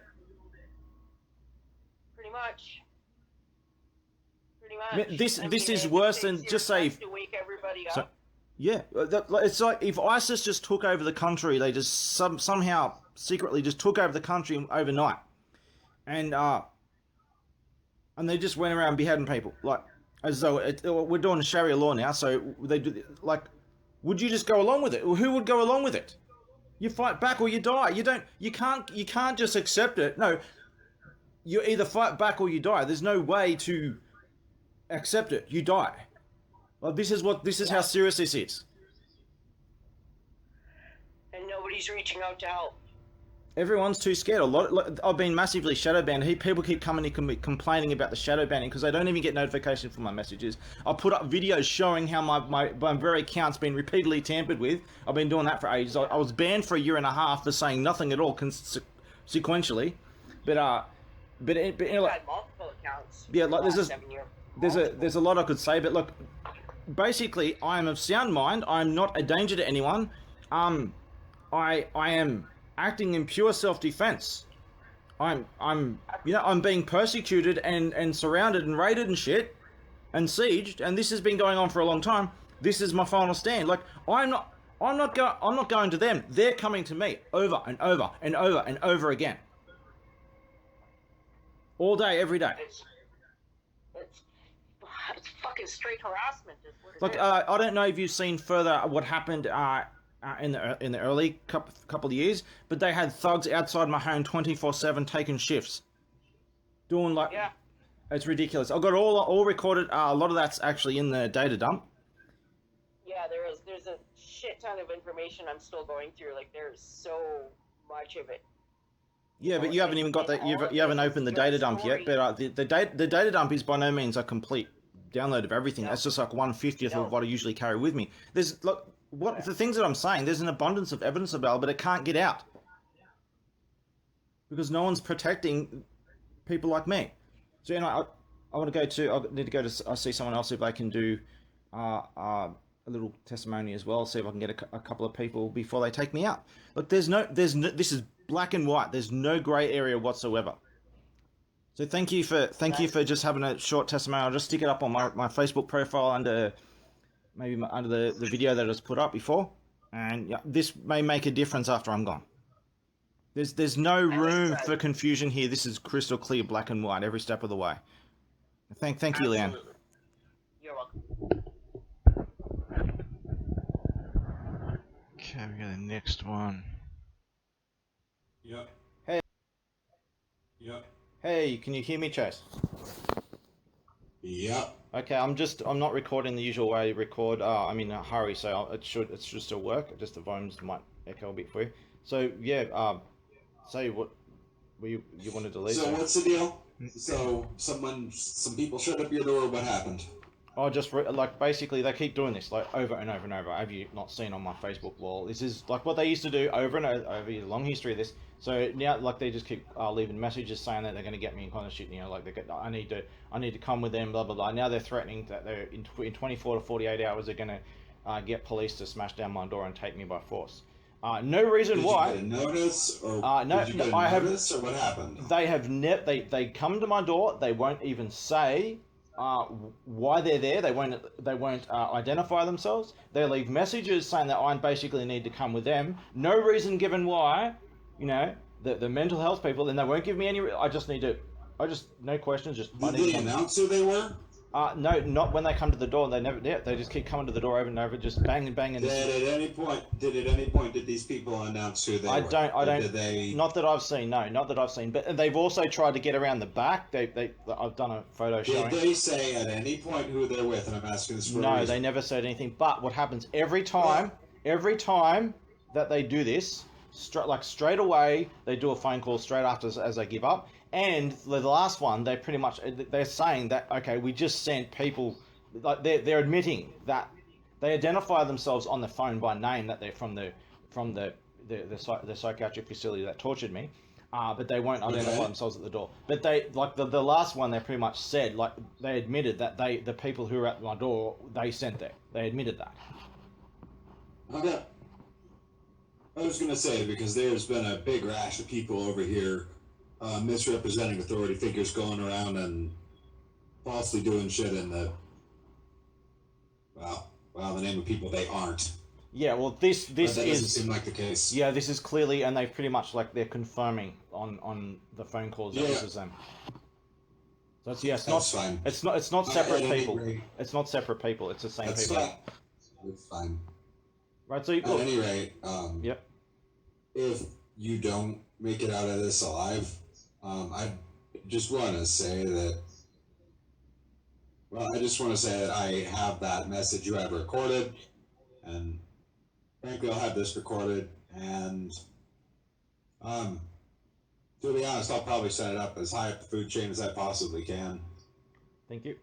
Pretty much. This is worse than just say. To wake everybody up. So, yeah, it's like if ISIS just took over the country. They just somehow secretly just took over the country overnight, and they just went around beheading people, like, as though we're doing Sharia law now. So they do, like, would you just go along with it? Or who would go along with it? You fight back or you die. You can't just accept it. No, you either fight back or you die. There's no way to accept it. You die. Well, this is how serious this is. And nobody's reaching out to help. Everyone's too scared. I've been massively shadow banned. People keep coming and complaining about the shadow banning because they don't even get notification from my messages. I put up videos showing how my very account's been repeatedly tampered with. I've been doing that for ages. I was banned for 1.5 years for saying nothing at all sequentially. But You've had multiple accounts. Yeah, like there's a lot I could say, but look, basically, I am of sound mind. I'm not a danger to anyone. I am acting in pure self-defense. I'm being persecuted and surrounded and raided and shit and sieged, and this has been going on for a long time. This is my final stand. Like, I'm not going to them. They're coming to me over and over and over and over again. All day, every day. It's fucking straight harassment. Look, I don't know if you've seen further what happened in the early couple of years, but they had thugs outside my home 24/7 taking shifts, doing like, yeah, it's ridiculous. I've got all recorded. A lot of that's actually in the data dump. Yeah, there's a shit ton of information I'm still going through. Like, there's so much of it. Yeah, but you haven't even got that. You haven't opened the data dump yet. But the data dump is by no means a complete download of everything. That's just like 1/50th of what I usually carry with me. There's the things that I'm saying. There's an abundance of evidence available, but it can't get out because no one's protecting people like me. So I want to go to. I need to go to. I see someone else if they can do a little testimony as well. See if I can get a couple of people before they take me out. Look, there's no. This is black and white. There's no grey area whatsoever. So thank you for just having a short testimony. I'll just stick it up on my Facebook profile under the video that I just put up before, and yeah, this may make a difference after I'm gone. There's no room for confusion here. This is crystal clear, black and white, every step of the way. Thank you, Leanne. You're welcome. Okay, we got the next one. Yep. Hey. Yep. Hey, can you hear me, Chase? Yep. Okay, I'm not recording the usual way you record. I'm in a hurry, so it should still work. Just the volumes might echo a bit for you. So yeah, say what you wanted to leave. So what's the deal? So some people showed up your door. What happened? Oh, basically they keep doing this like over and over and over. Have you not seen on my Facebook wall? This is like what they used to do over and over a long history of this. So now like they just keep leaving messages saying that they're going to get me and kind of shit. You know, like I need to come with them. Blah blah blah. Now they're threatening that they're in 24 to 48 hours they're going to get police to smash down my door and take me by force. No reason why. Did you get a notice, or no, did you get a notice, or what happened? They have they come to my door. They won't even say why they're there. They won't identify themselves. They leave messages saying that I basically need to come with them. No reason given why. You know, the mental health people. Then they won't give me any. No questions. Did they announce who they were? No, not when they come to the door. They never. Yeah, they just keep coming to the door over and over, just banging. Did at any point did these people announce who they were? I don't. Did they... Not that I've seen. No, not that I've seen. But they've also tried to get around the back. I've done a photo showing. Did they say at any point who they're with? And I'm asking this for a reason. They never said anything. But what happens every time that they do this, straight away they do a phone call straight after as they give up. And the last one, they're saying that, okay, we just sent people, like they're admitting that they identify themselves on the phone by name, that they're from the psychiatric facility that tortured me, but they won't identify themselves at the door. But they, like the last one, they pretty much said, like they admitted that the people who were at my door, they sent there. They admitted that. Okay. I was going to say, because there's been a big rash of people over here misrepresenting authority figures, going around and falsely doing shit in the name of people they aren't. Yeah, well, this doesn't seem like the case. Yeah, this is clearly, and they pretty much they're confirming on the phone calls that this is them. So it's fine. It's not separate people. It's not separate people. It's the same people. Fine. It's fine. Right. So at any rate, yep. If you don't make it out of this alive, I just want to say that. Well, I just want to say that I have that message you have recorded, and frankly, I'll have this recorded, and to be honest, I'll probably set it up as high up the food chain as I possibly can. Thank you.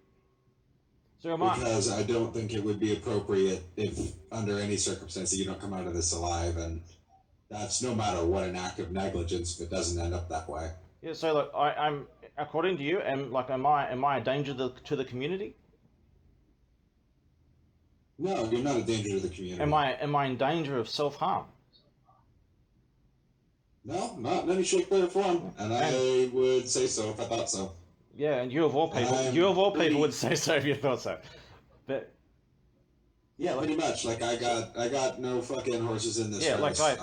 So because I don't think it would be appropriate if, under any circumstance, you don't come out of this alive, and that's no matter what an act of negligence if it doesn't end up that way. Yeah. So look, I'm according to you, am I a danger to the community? No, you're not a danger to the community. Am I in danger of self-harm? No, not in any shape, way, or form. And I would say so if I thought so. Yeah, and you of all people, would say so if you thought so. But yeah, pretty much. Like I got no fucking horses in this race.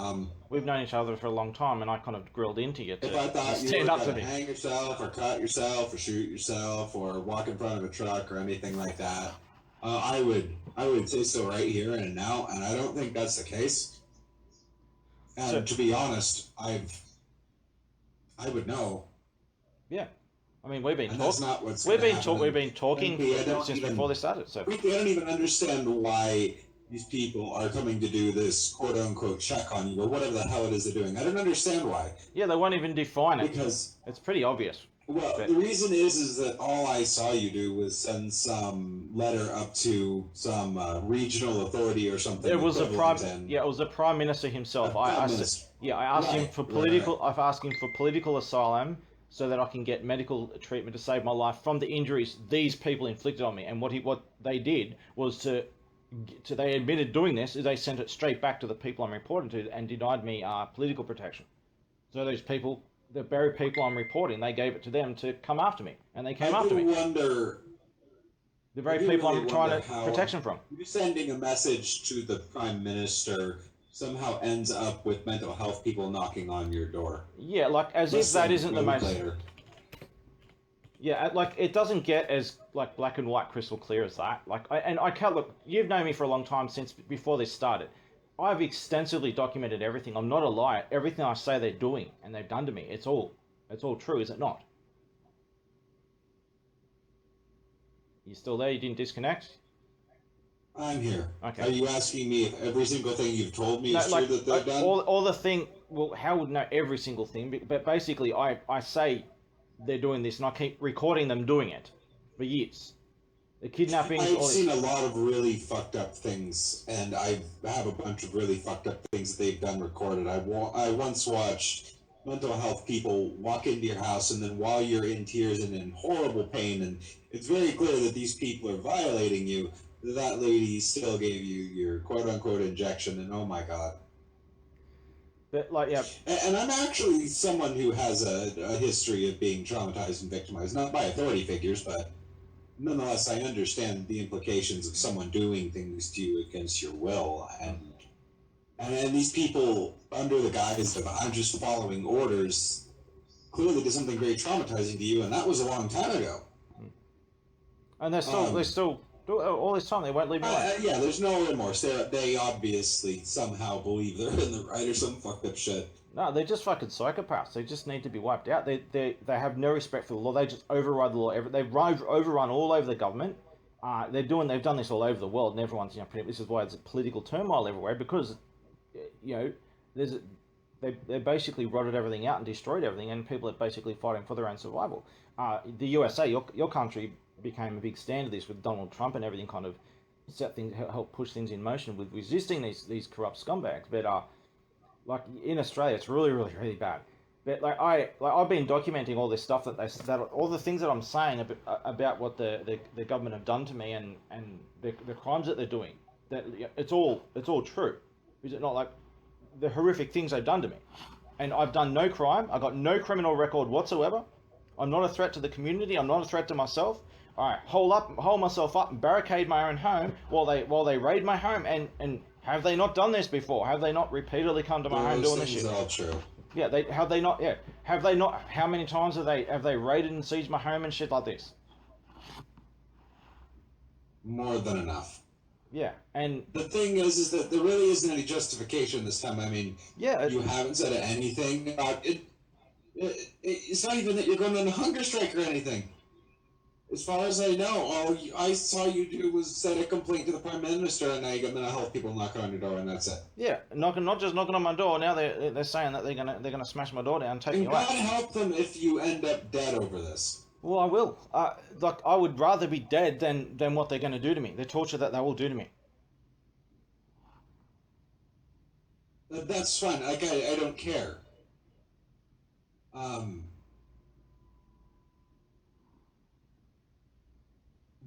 We've known each other for a long time, and I kind of grilled into you to if I thought you stand were up to gonna me. hang yourself, or cut yourself, or shoot yourself, or walk in front of a truck, or anything like that, I would say so right here and now, and I don't think that's the case. And to be honest, I would know. Yeah. I mean, we've been talking. We've been talking since before this started. So I don't even understand why these people are coming to do this quote unquote check on you or whatever the hell it is they're doing. I don't understand why. Yeah, they won't even define it. Because it's pretty obvious. Well, But- the reason is that all I saw you do was send some letter up to some regional authority or something. It was a equivalent, prime. and- Yeah, it was the prime minister himself. Prime I Minister. asked him Right, for right, political. I've asked him for political asylum so that I can get medical treatment to save my life from the injuries these people inflicted on me. And what they did was they admitted doing this is they sent it straight back to the people I'm reporting to and denied me political protection. So those people, the very people I'm reporting, they gave it to them to come after me, and they came I after do me. wonder. The very I do people really I'm trying wonder to how protection from. You sending a message to the prime minister somehow ends up with mental health people knocking on your door. Yeah, like as Less if that than isn't a the week most. later. Yeah, like it doesn't get as like black and white, crystal clear as that. Like, I can't look. You've known me for a long time since before this started. I've extensively documented everything. I'm not a liar. Everything I say they're doing and they've done to me. It's all true, is it not? You still there? You didn't disconnect? I'm here. Okay. Are you asking me if every single thing you've told me is like, true that they've done? all the thing. Well, how would know every single thing? But basically, I say they're doing this, and I keep recording them doing it for years. The kidnappings. I've all this- seen a lot of really fucked up things, and I have a bunch of really fucked up things that they've done recorded. I once watched mental health people walk into your house, and then while you're in tears and in horrible pain, and it's very clear that these people are violating you, that lady still gave you your quote-unquote injection, and oh my god. But like, yeah. And I'm actually someone who has a history of being traumatized and victimized, not by authority figures, but nonetheless, I understand the implications of someone doing things to you against your will, and these people, under the guise of I'm just following orders, clearly did something very traumatizing to you, and that was a long time ago. And they're still all this time they won't leave me alone. Yeah, there's no remorse. They obviously somehow believe they're in the right or some fucked up shit. No, they're just fucking psychopaths. They just need to be wiped out. They have no respect for the law. They just override the law. They've overrun all over the government. They've done this all over the world, and everyone's this is why it's political turmoil everywhere, because they basically rotted everything out and destroyed everything, and people are basically fighting for their own survival. The USA, your country, became a big stand of this with Donald Trump and everything, kind of helped push things in motion with resisting these corrupt scumbags. But like in Australia, it's really, really, really bad. But I've been documenting all this stuff that all the things that I'm saying about what the government have done to me and the crimes that they're doing. That it's all true. Is it not? Like the horrific things they've done to me, and I've done no crime. I got no criminal record whatsoever. I'm not a threat to the community. I'm not a threat to myself. All right, hold myself up and barricade my own home while they raid my home. And have they not done this before? Have they not repeatedly come to my home doing this shit? Those things are all true. Yeah, have they not? Yeah, have they not? How many times have they raided and seized my home and shit like this? More than enough. Yeah, and the thing is that there really isn't any justification this time. I mean, yeah, you haven't said anything about it. It's not even that you're going on a hunger strike or anything. As far as I know, all I saw you do was send a complaint to the Prime Minister, and now you got mental health people knocking on your door, and that's it. Yeah, not just knocking on my door. Now they're saying that they're gonna smash my door down and take me away. God help them if you end up dead over this. Well, I will. Like I would rather be dead than what they're going to do to me. The torture that they will do to me. That's fine. Like I don't care.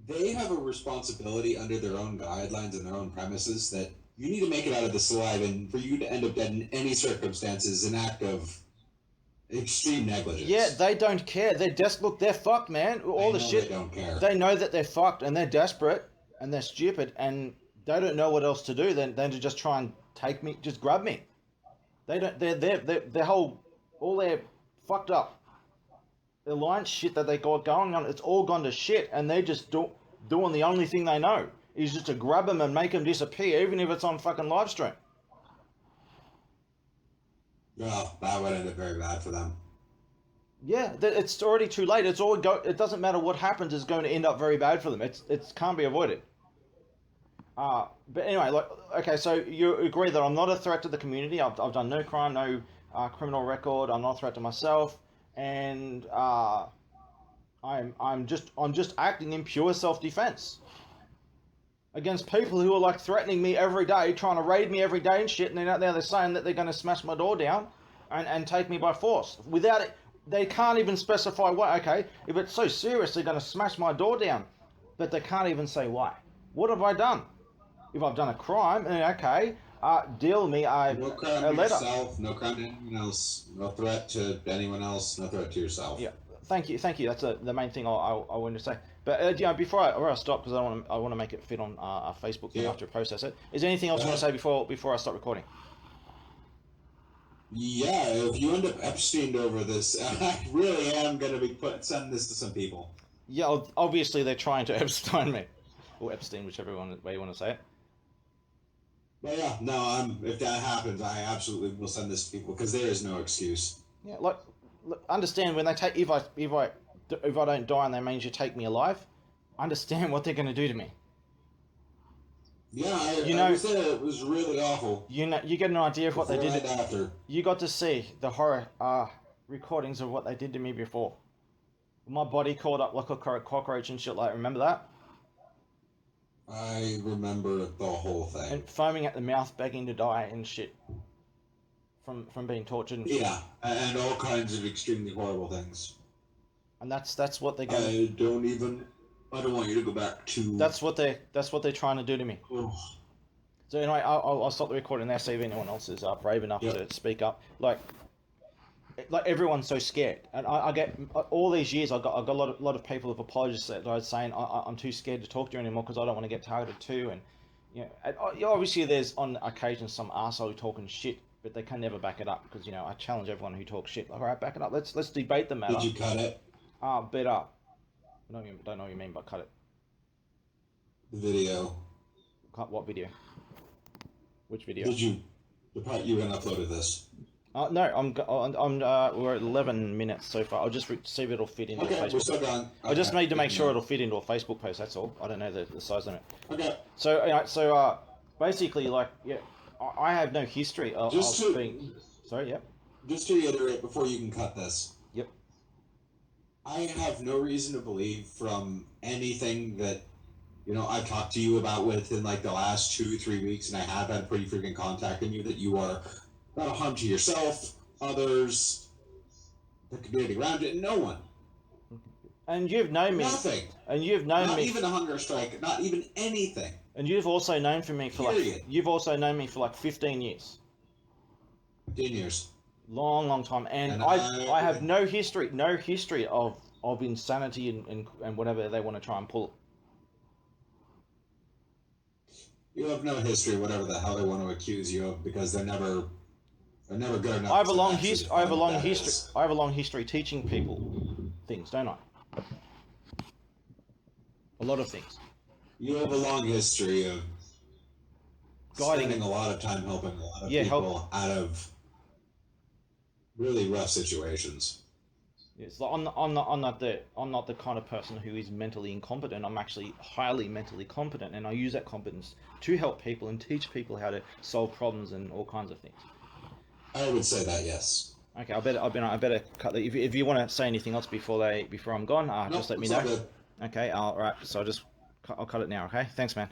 They have a responsibility under their own guidelines and their own premises that you need to make it out of this alive, and for you to end up dead in any circumstance is an act of extreme negligence. Yeah, they don't care. Look, they're fucked, man. All the shit. They don't care. They know that they're fucked, and they're desperate, and they're stupid, and they don't know what else to do than to just try and take me, just grab me. They don't. Their whole, all their fucked up alliance shit that they got going on, it's all gone to shit, and they're just doing the only thing they know is just to grab them and make them disappear, even if it's on fucking live stream. Well, that would end up very bad for them. Yeah, it's already too late. It doesn't matter what happens. It's going to end up very bad for them. It can't be avoided. But anyway, like, okay, so you agree that I'm not a threat to the community. I've done no crime, no criminal record. I'm not a threat to myself, and I'm just acting in pure self-defense against people who are like threatening me every day, trying to raid me every day and shit. And then out there they're saying that they're going to smash my door down and take me by force without it. They can't even specify why. Okay, if it's so serious, they're going to smash my door down, but they can't even say why. What have I done? If I've done a crime, then okay, deal me No crime a to letter. yourself, no crime to anyone else, no threat to anyone else, no threat to yourself. Yeah, thank you. That's the main thing I wanted to say. But before I stop, because I want to make it fit on our Facebook thing after I process it. Is there anything else you want to say before I stop recording? Yeah, if you end up Epstein over this, I really am going to be sending this to some people. Yeah, obviously they're trying to Epstein me, or Epstein, whichever way you want to say it. But yeah, no, if that happens, I absolutely will send this to people because there is no excuse. Yeah, like understand when they take if I don't die and they means you take me alive, understand what they're going to do to me. Yeah, I would say it was really awful. You get an idea of what they did. After. You got to see the horror recordings of what they did to me before. My body crawled up like a cockroach and shit. Like, remember that? I remember the whole thing. And foaming at the mouth, begging to die and shit. From being tortured and shit. Yeah, and all kinds of extremely horrible things. And that's what they're going. I don't want you to go back to. That's what they're trying to do to me. Oh. So anyway, I'll stop the recording there. See if anyone else is brave enough to speak up. Like everyone's so scared, and I get all these years. I got a lot of people have apologized that I was saying I'm too scared to talk to you anymore because I don't want to get targeted too. And obviously there's on occasion some arsehole talking shit, but they can never back it up because I challenge everyone who talks shit. Like, all right, back it up. Let's debate the matter. Did you cut it? But I don't know what you mean by cut it. The video. Cut what video? Which video? The part you uploaded this? No, we're at 11 minutes so far. I'll just see if it'll fit into a Facebook. We're still going. I just need to make sure it'll fit into a Facebook post. That's all. I don't know the size limit. Okay. So basically, I have no history of being. Sorry. Yep. Just to reiterate before you can cut this. Yep. I have no reason to believe from anything that I've talked to you about within like the last 2-3 weeks, and I have had pretty freaking contact in you that you are not a harm to yourself, others, the community around you, no one. And you've known me. Nothing. And you've known me. Not even a hunger strike. Not even anything. And you've also known me for 15 years. 15 years. Long time. And I have no history of insanity and whatever they want to try and pull. You have no history, whatever the hell they want to accuse you of, because they're never good enough. I have a long history. I have a long history teaching people things, don't I? A lot of things. You have a long history of guiding, spending a lot of time helping a lot of people out of really rough situations. Yes, I'm not the kind of person who is mentally incompetent. I'm actually highly mentally competent, and I use that competence to help people and teach people how to solve problems and all kinds of things. I would say that, yes. Okay, I better cut that. If you want to say anything else before I'm gone, just let me know. Good. Okay, all right. So I'll cut it now. Okay, thanks, man.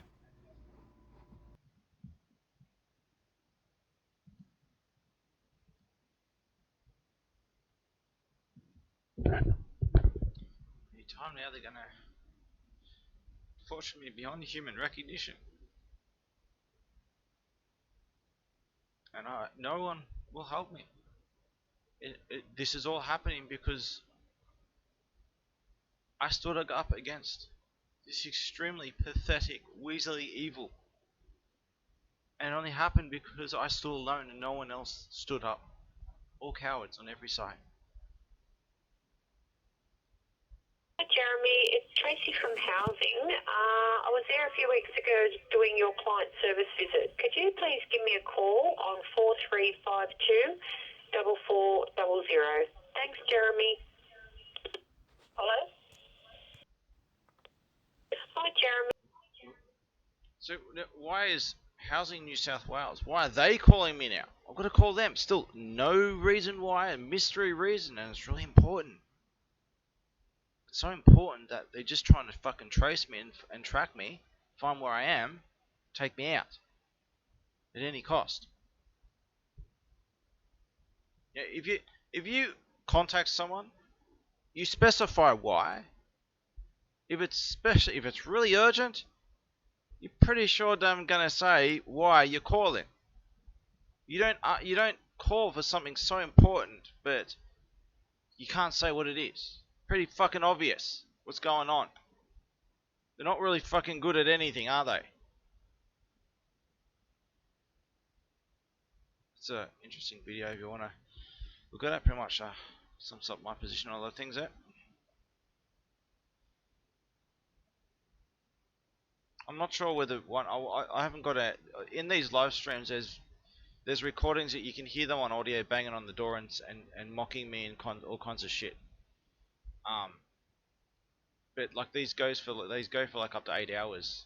Any time now they're gonna force me beyond human recognition, and no one will help me. This is all happening because I stood up against this extremely pathetic, weaselly evil, and it only happened because I stood alone and no one else stood up. All cowards on every side. Hi Jeremy, it's Tracy from Housing. I was there a few weeks ago doing your client service visit. Could you please give me a call on 4352 4400? Thanks, Jeremy. Hello? Hi, Jeremy. So why is Housing New South Wales, why are they calling me now? I've got to call them. Still no reason why, a mystery reason, and it's really important. It's so important that they're just trying to fucking trace me and track me, find where I am, take me out at any cost. Yeah, if you contact someone, you specify why. If it's really urgent, you're pretty sure they're gonna say why you're calling. You don't call for something so important, but you can't say what it is. Pretty fucking obvious what's going on. They're not really fucking good at anything, are they? It's an interesting video if you want to look at it. Pretty much sums up my position on a lot of things there. I'm not sure whether I haven't got a in these live streams. There's recordings that you can hear them on audio banging on the door and mocking me and all kinds of shit. But like these go for like up to 8 hours,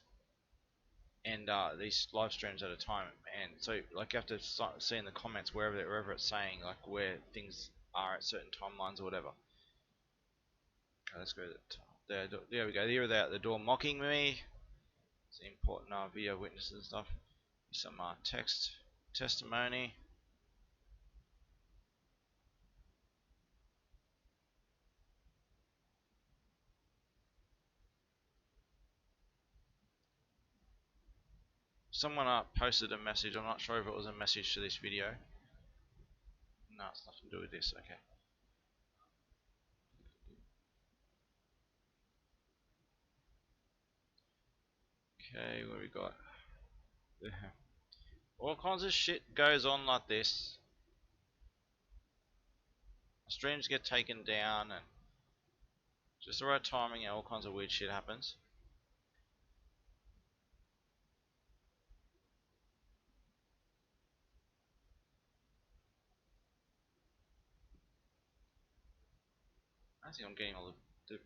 and these live streams at a time, and so like you have to see in the comments wherever it's saying like where things are at certain timelines or whatever. Okay, let's go to there we go. Here they're at the door mocking me. It's important video witnesses and stuff. Some text testimony. Someone posted a message. I'm not sure if it was a message to this video. No, it's nothing to do with this. Okay. Okay, what we got? All kinds of shit goes on like this. Streams get taken down and just the right timing and all kinds of weird shit happens. I don't think I'm getting all the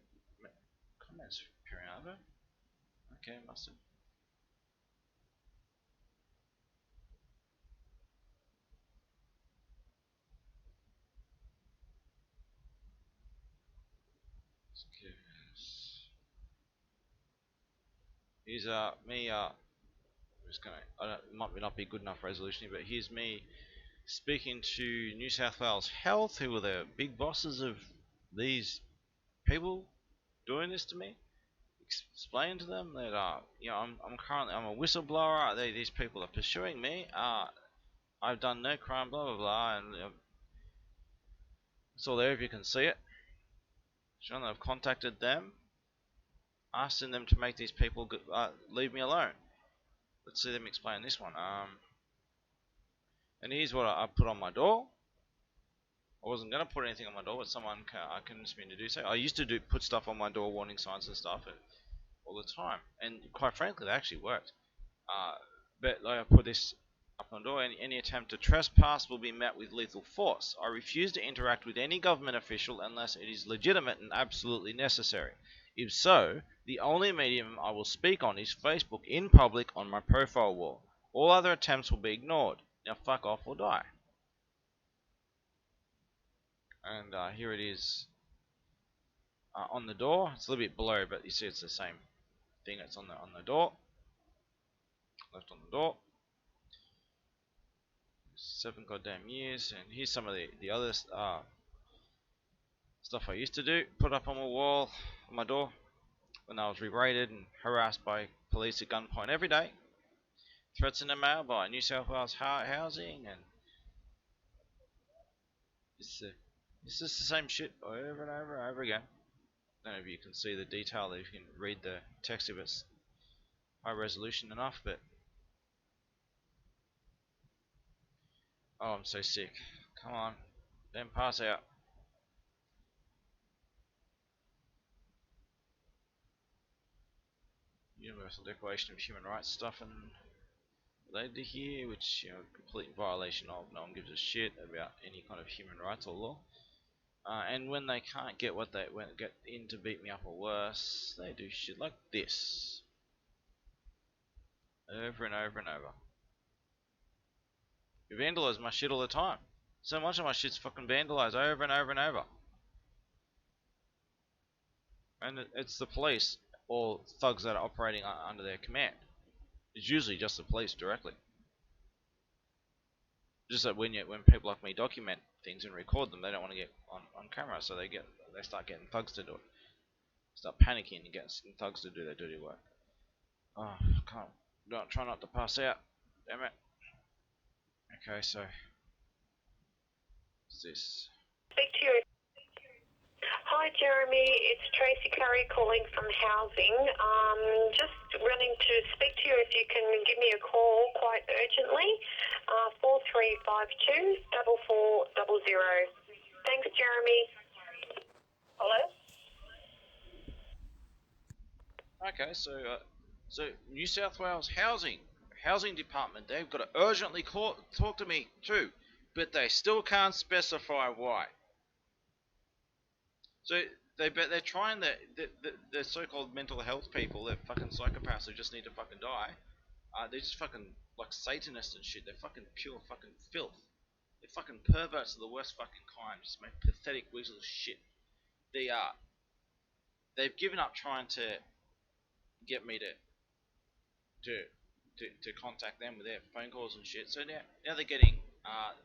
comments appearing over. Okay, must have. Here's me just gonna it might not be good enough resolution, but here's me speaking to New South Wales Health, who are the big bosses of these people doing this to me. Explain to them that you know I'm a whistleblower. These people are pursuing me. I've done no crime, blah blah blah, and it's all there if you can see it. Showing that I've contacted them, asking them to make these people leave me alone. Let's see them explain this one. And here's what I put on my door. I wasn't gonna put anything on my door, but someone convinced me to do so. I used to put stuff on my door, warning signs and stuff, all the time, and quite frankly, they actually worked. But like I put this up on the door: any attempt to trespass will be met with lethal force. I refuse to interact with any government official unless it is legitimate and absolutely necessary. If so, the only medium I will speak on is Facebook in public on my profile wall. All other attempts will be ignored. Now fuck off or die. And here it is on the door. It's a little bit blurry, but you see it's the same thing that's on the door. Left on the door. 7 goddamn years. And here's some of the other stuff I used to do. Put up on my wall, on my door, when I was berated and harassed by police at gunpoint every day. Threats in the mail by New South Wales Housing, and it's just the same shit over and over and over again. I don't know if you can see the detail, if you can read the text if it's high resolution enough, but oh, I'm so sick. Come on, then pass out. Universal Declaration of Human Rights stuff and related to here, which, you know, complete violation of. No one gives a shit about any kind of human rights or law. And when they can't get what they get in to beat me up or worse, they do shit like this. Over and over and over. You vandalise my shit all the time. So much of my shit's fucking vandalised over and over and over. And it's the police or thugs that are operating under their command. It's usually just the police directly. Just that when people like me document things and record them, they don't want to get on camera, so they start getting thugs to do it. Start panicking and get some thugs to do their dirty work. Oh, try not to pass out. Damn it. Okay, so what's this? Speak to you. Hi, Jeremy. It's Tracy Curry calling from housing. Just running to speak to you if you can give me a call quite urgently. 4352 4400. Thanks, Jeremy. Hello? Okay, so New South Wales Housing Department, they've got to urgently talk to me too, but they still can't specify why. So they're trying the so-called mental health people, they're fucking psychopaths who just need to fucking die. They're just fucking like Satanists and shit. They're fucking pure fucking filth. They're fucking perverts of the worst fucking kind. Just make pathetic weasels of shit. They are. They've given up trying to get me to contact them with their phone calls and shit. So now they're getting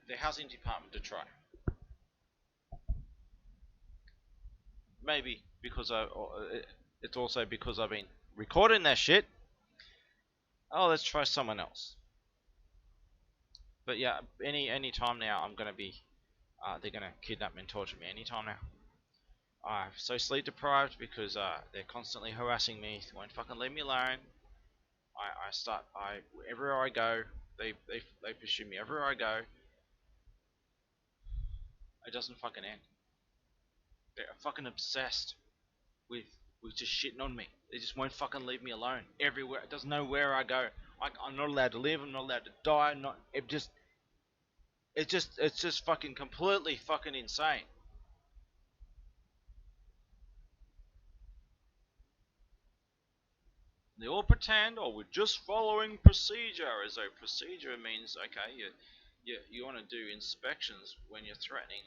the housing department to try. Maybe because it's also because I've been recording that shit. Oh, let's try someone else. But yeah, any time now I'm gonna be they're gonna kidnap me and torture me anytime now. I'm so sleep deprived because they're constantly harassing me. They won't fucking leave me alone. Everywhere I go, they pursue me everywhere I go. It doesn't fucking end. They're fucking obsessed with just shitting on me. They just won't fucking leave me alone. Everywhere, it doesn't know where I go. I'm not allowed to live. I'm not allowed to die. It's just fucking completely fucking insane. They all pretend, oh, we're just following procedure, as though procedure means, okay, you want to do inspections when you're threatening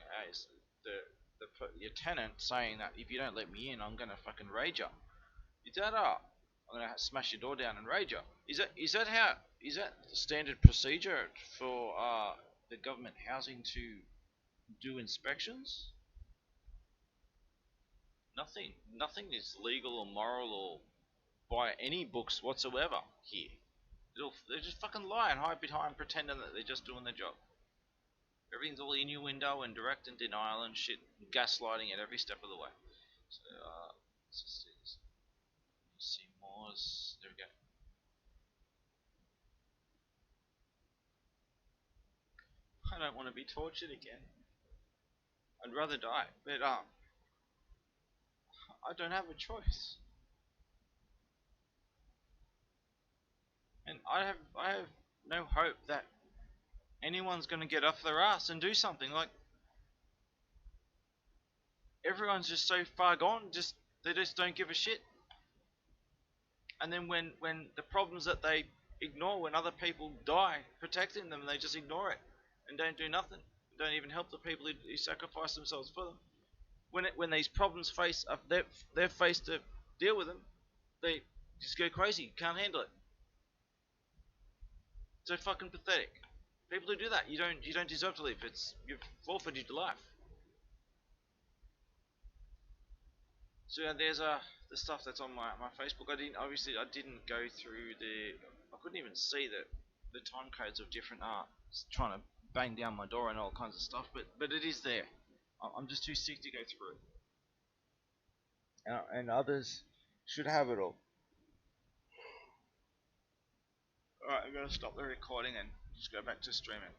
your tenant, saying that if you don't let me in, I'm gonna fucking raid you. Is that I'm gonna smash your door down and raid you? Is that the standard procedure for the government housing to do inspections? Nothing is legal or moral or by any books whatsoever here. They just fucking lie and hide behind pretending that they're just doing their job. Everything's all innuendo and direct and denial and shit, and gaslighting at every step of the way. So, let's just see this. See more. There we go. I don't want to be tortured again. I'd rather die, but I don't have a choice. And I have no hope that anyone's gonna get off their ass and do something. Like, everyone's just so far gone, they just don't give a shit. And then when the problems that they ignore, when other people die protecting them, they just ignore it and don't do nothing. Don't even help the people who sacrifice themselves for them. When these problems they're faced to deal with them, they just go crazy, can't handle it. So fucking pathetic. People who do that, you don't deserve to live. You've forfeited your life. So yeah, there's the stuff that's on my Facebook. I didn't go through I couldn't even see the time codes of different trying to bang down my door and all kinds of stuff, but it is there. I'm just too sick to go through it. And others should have it all. Alright, I'm gonna stop the recording and just go back to streaming.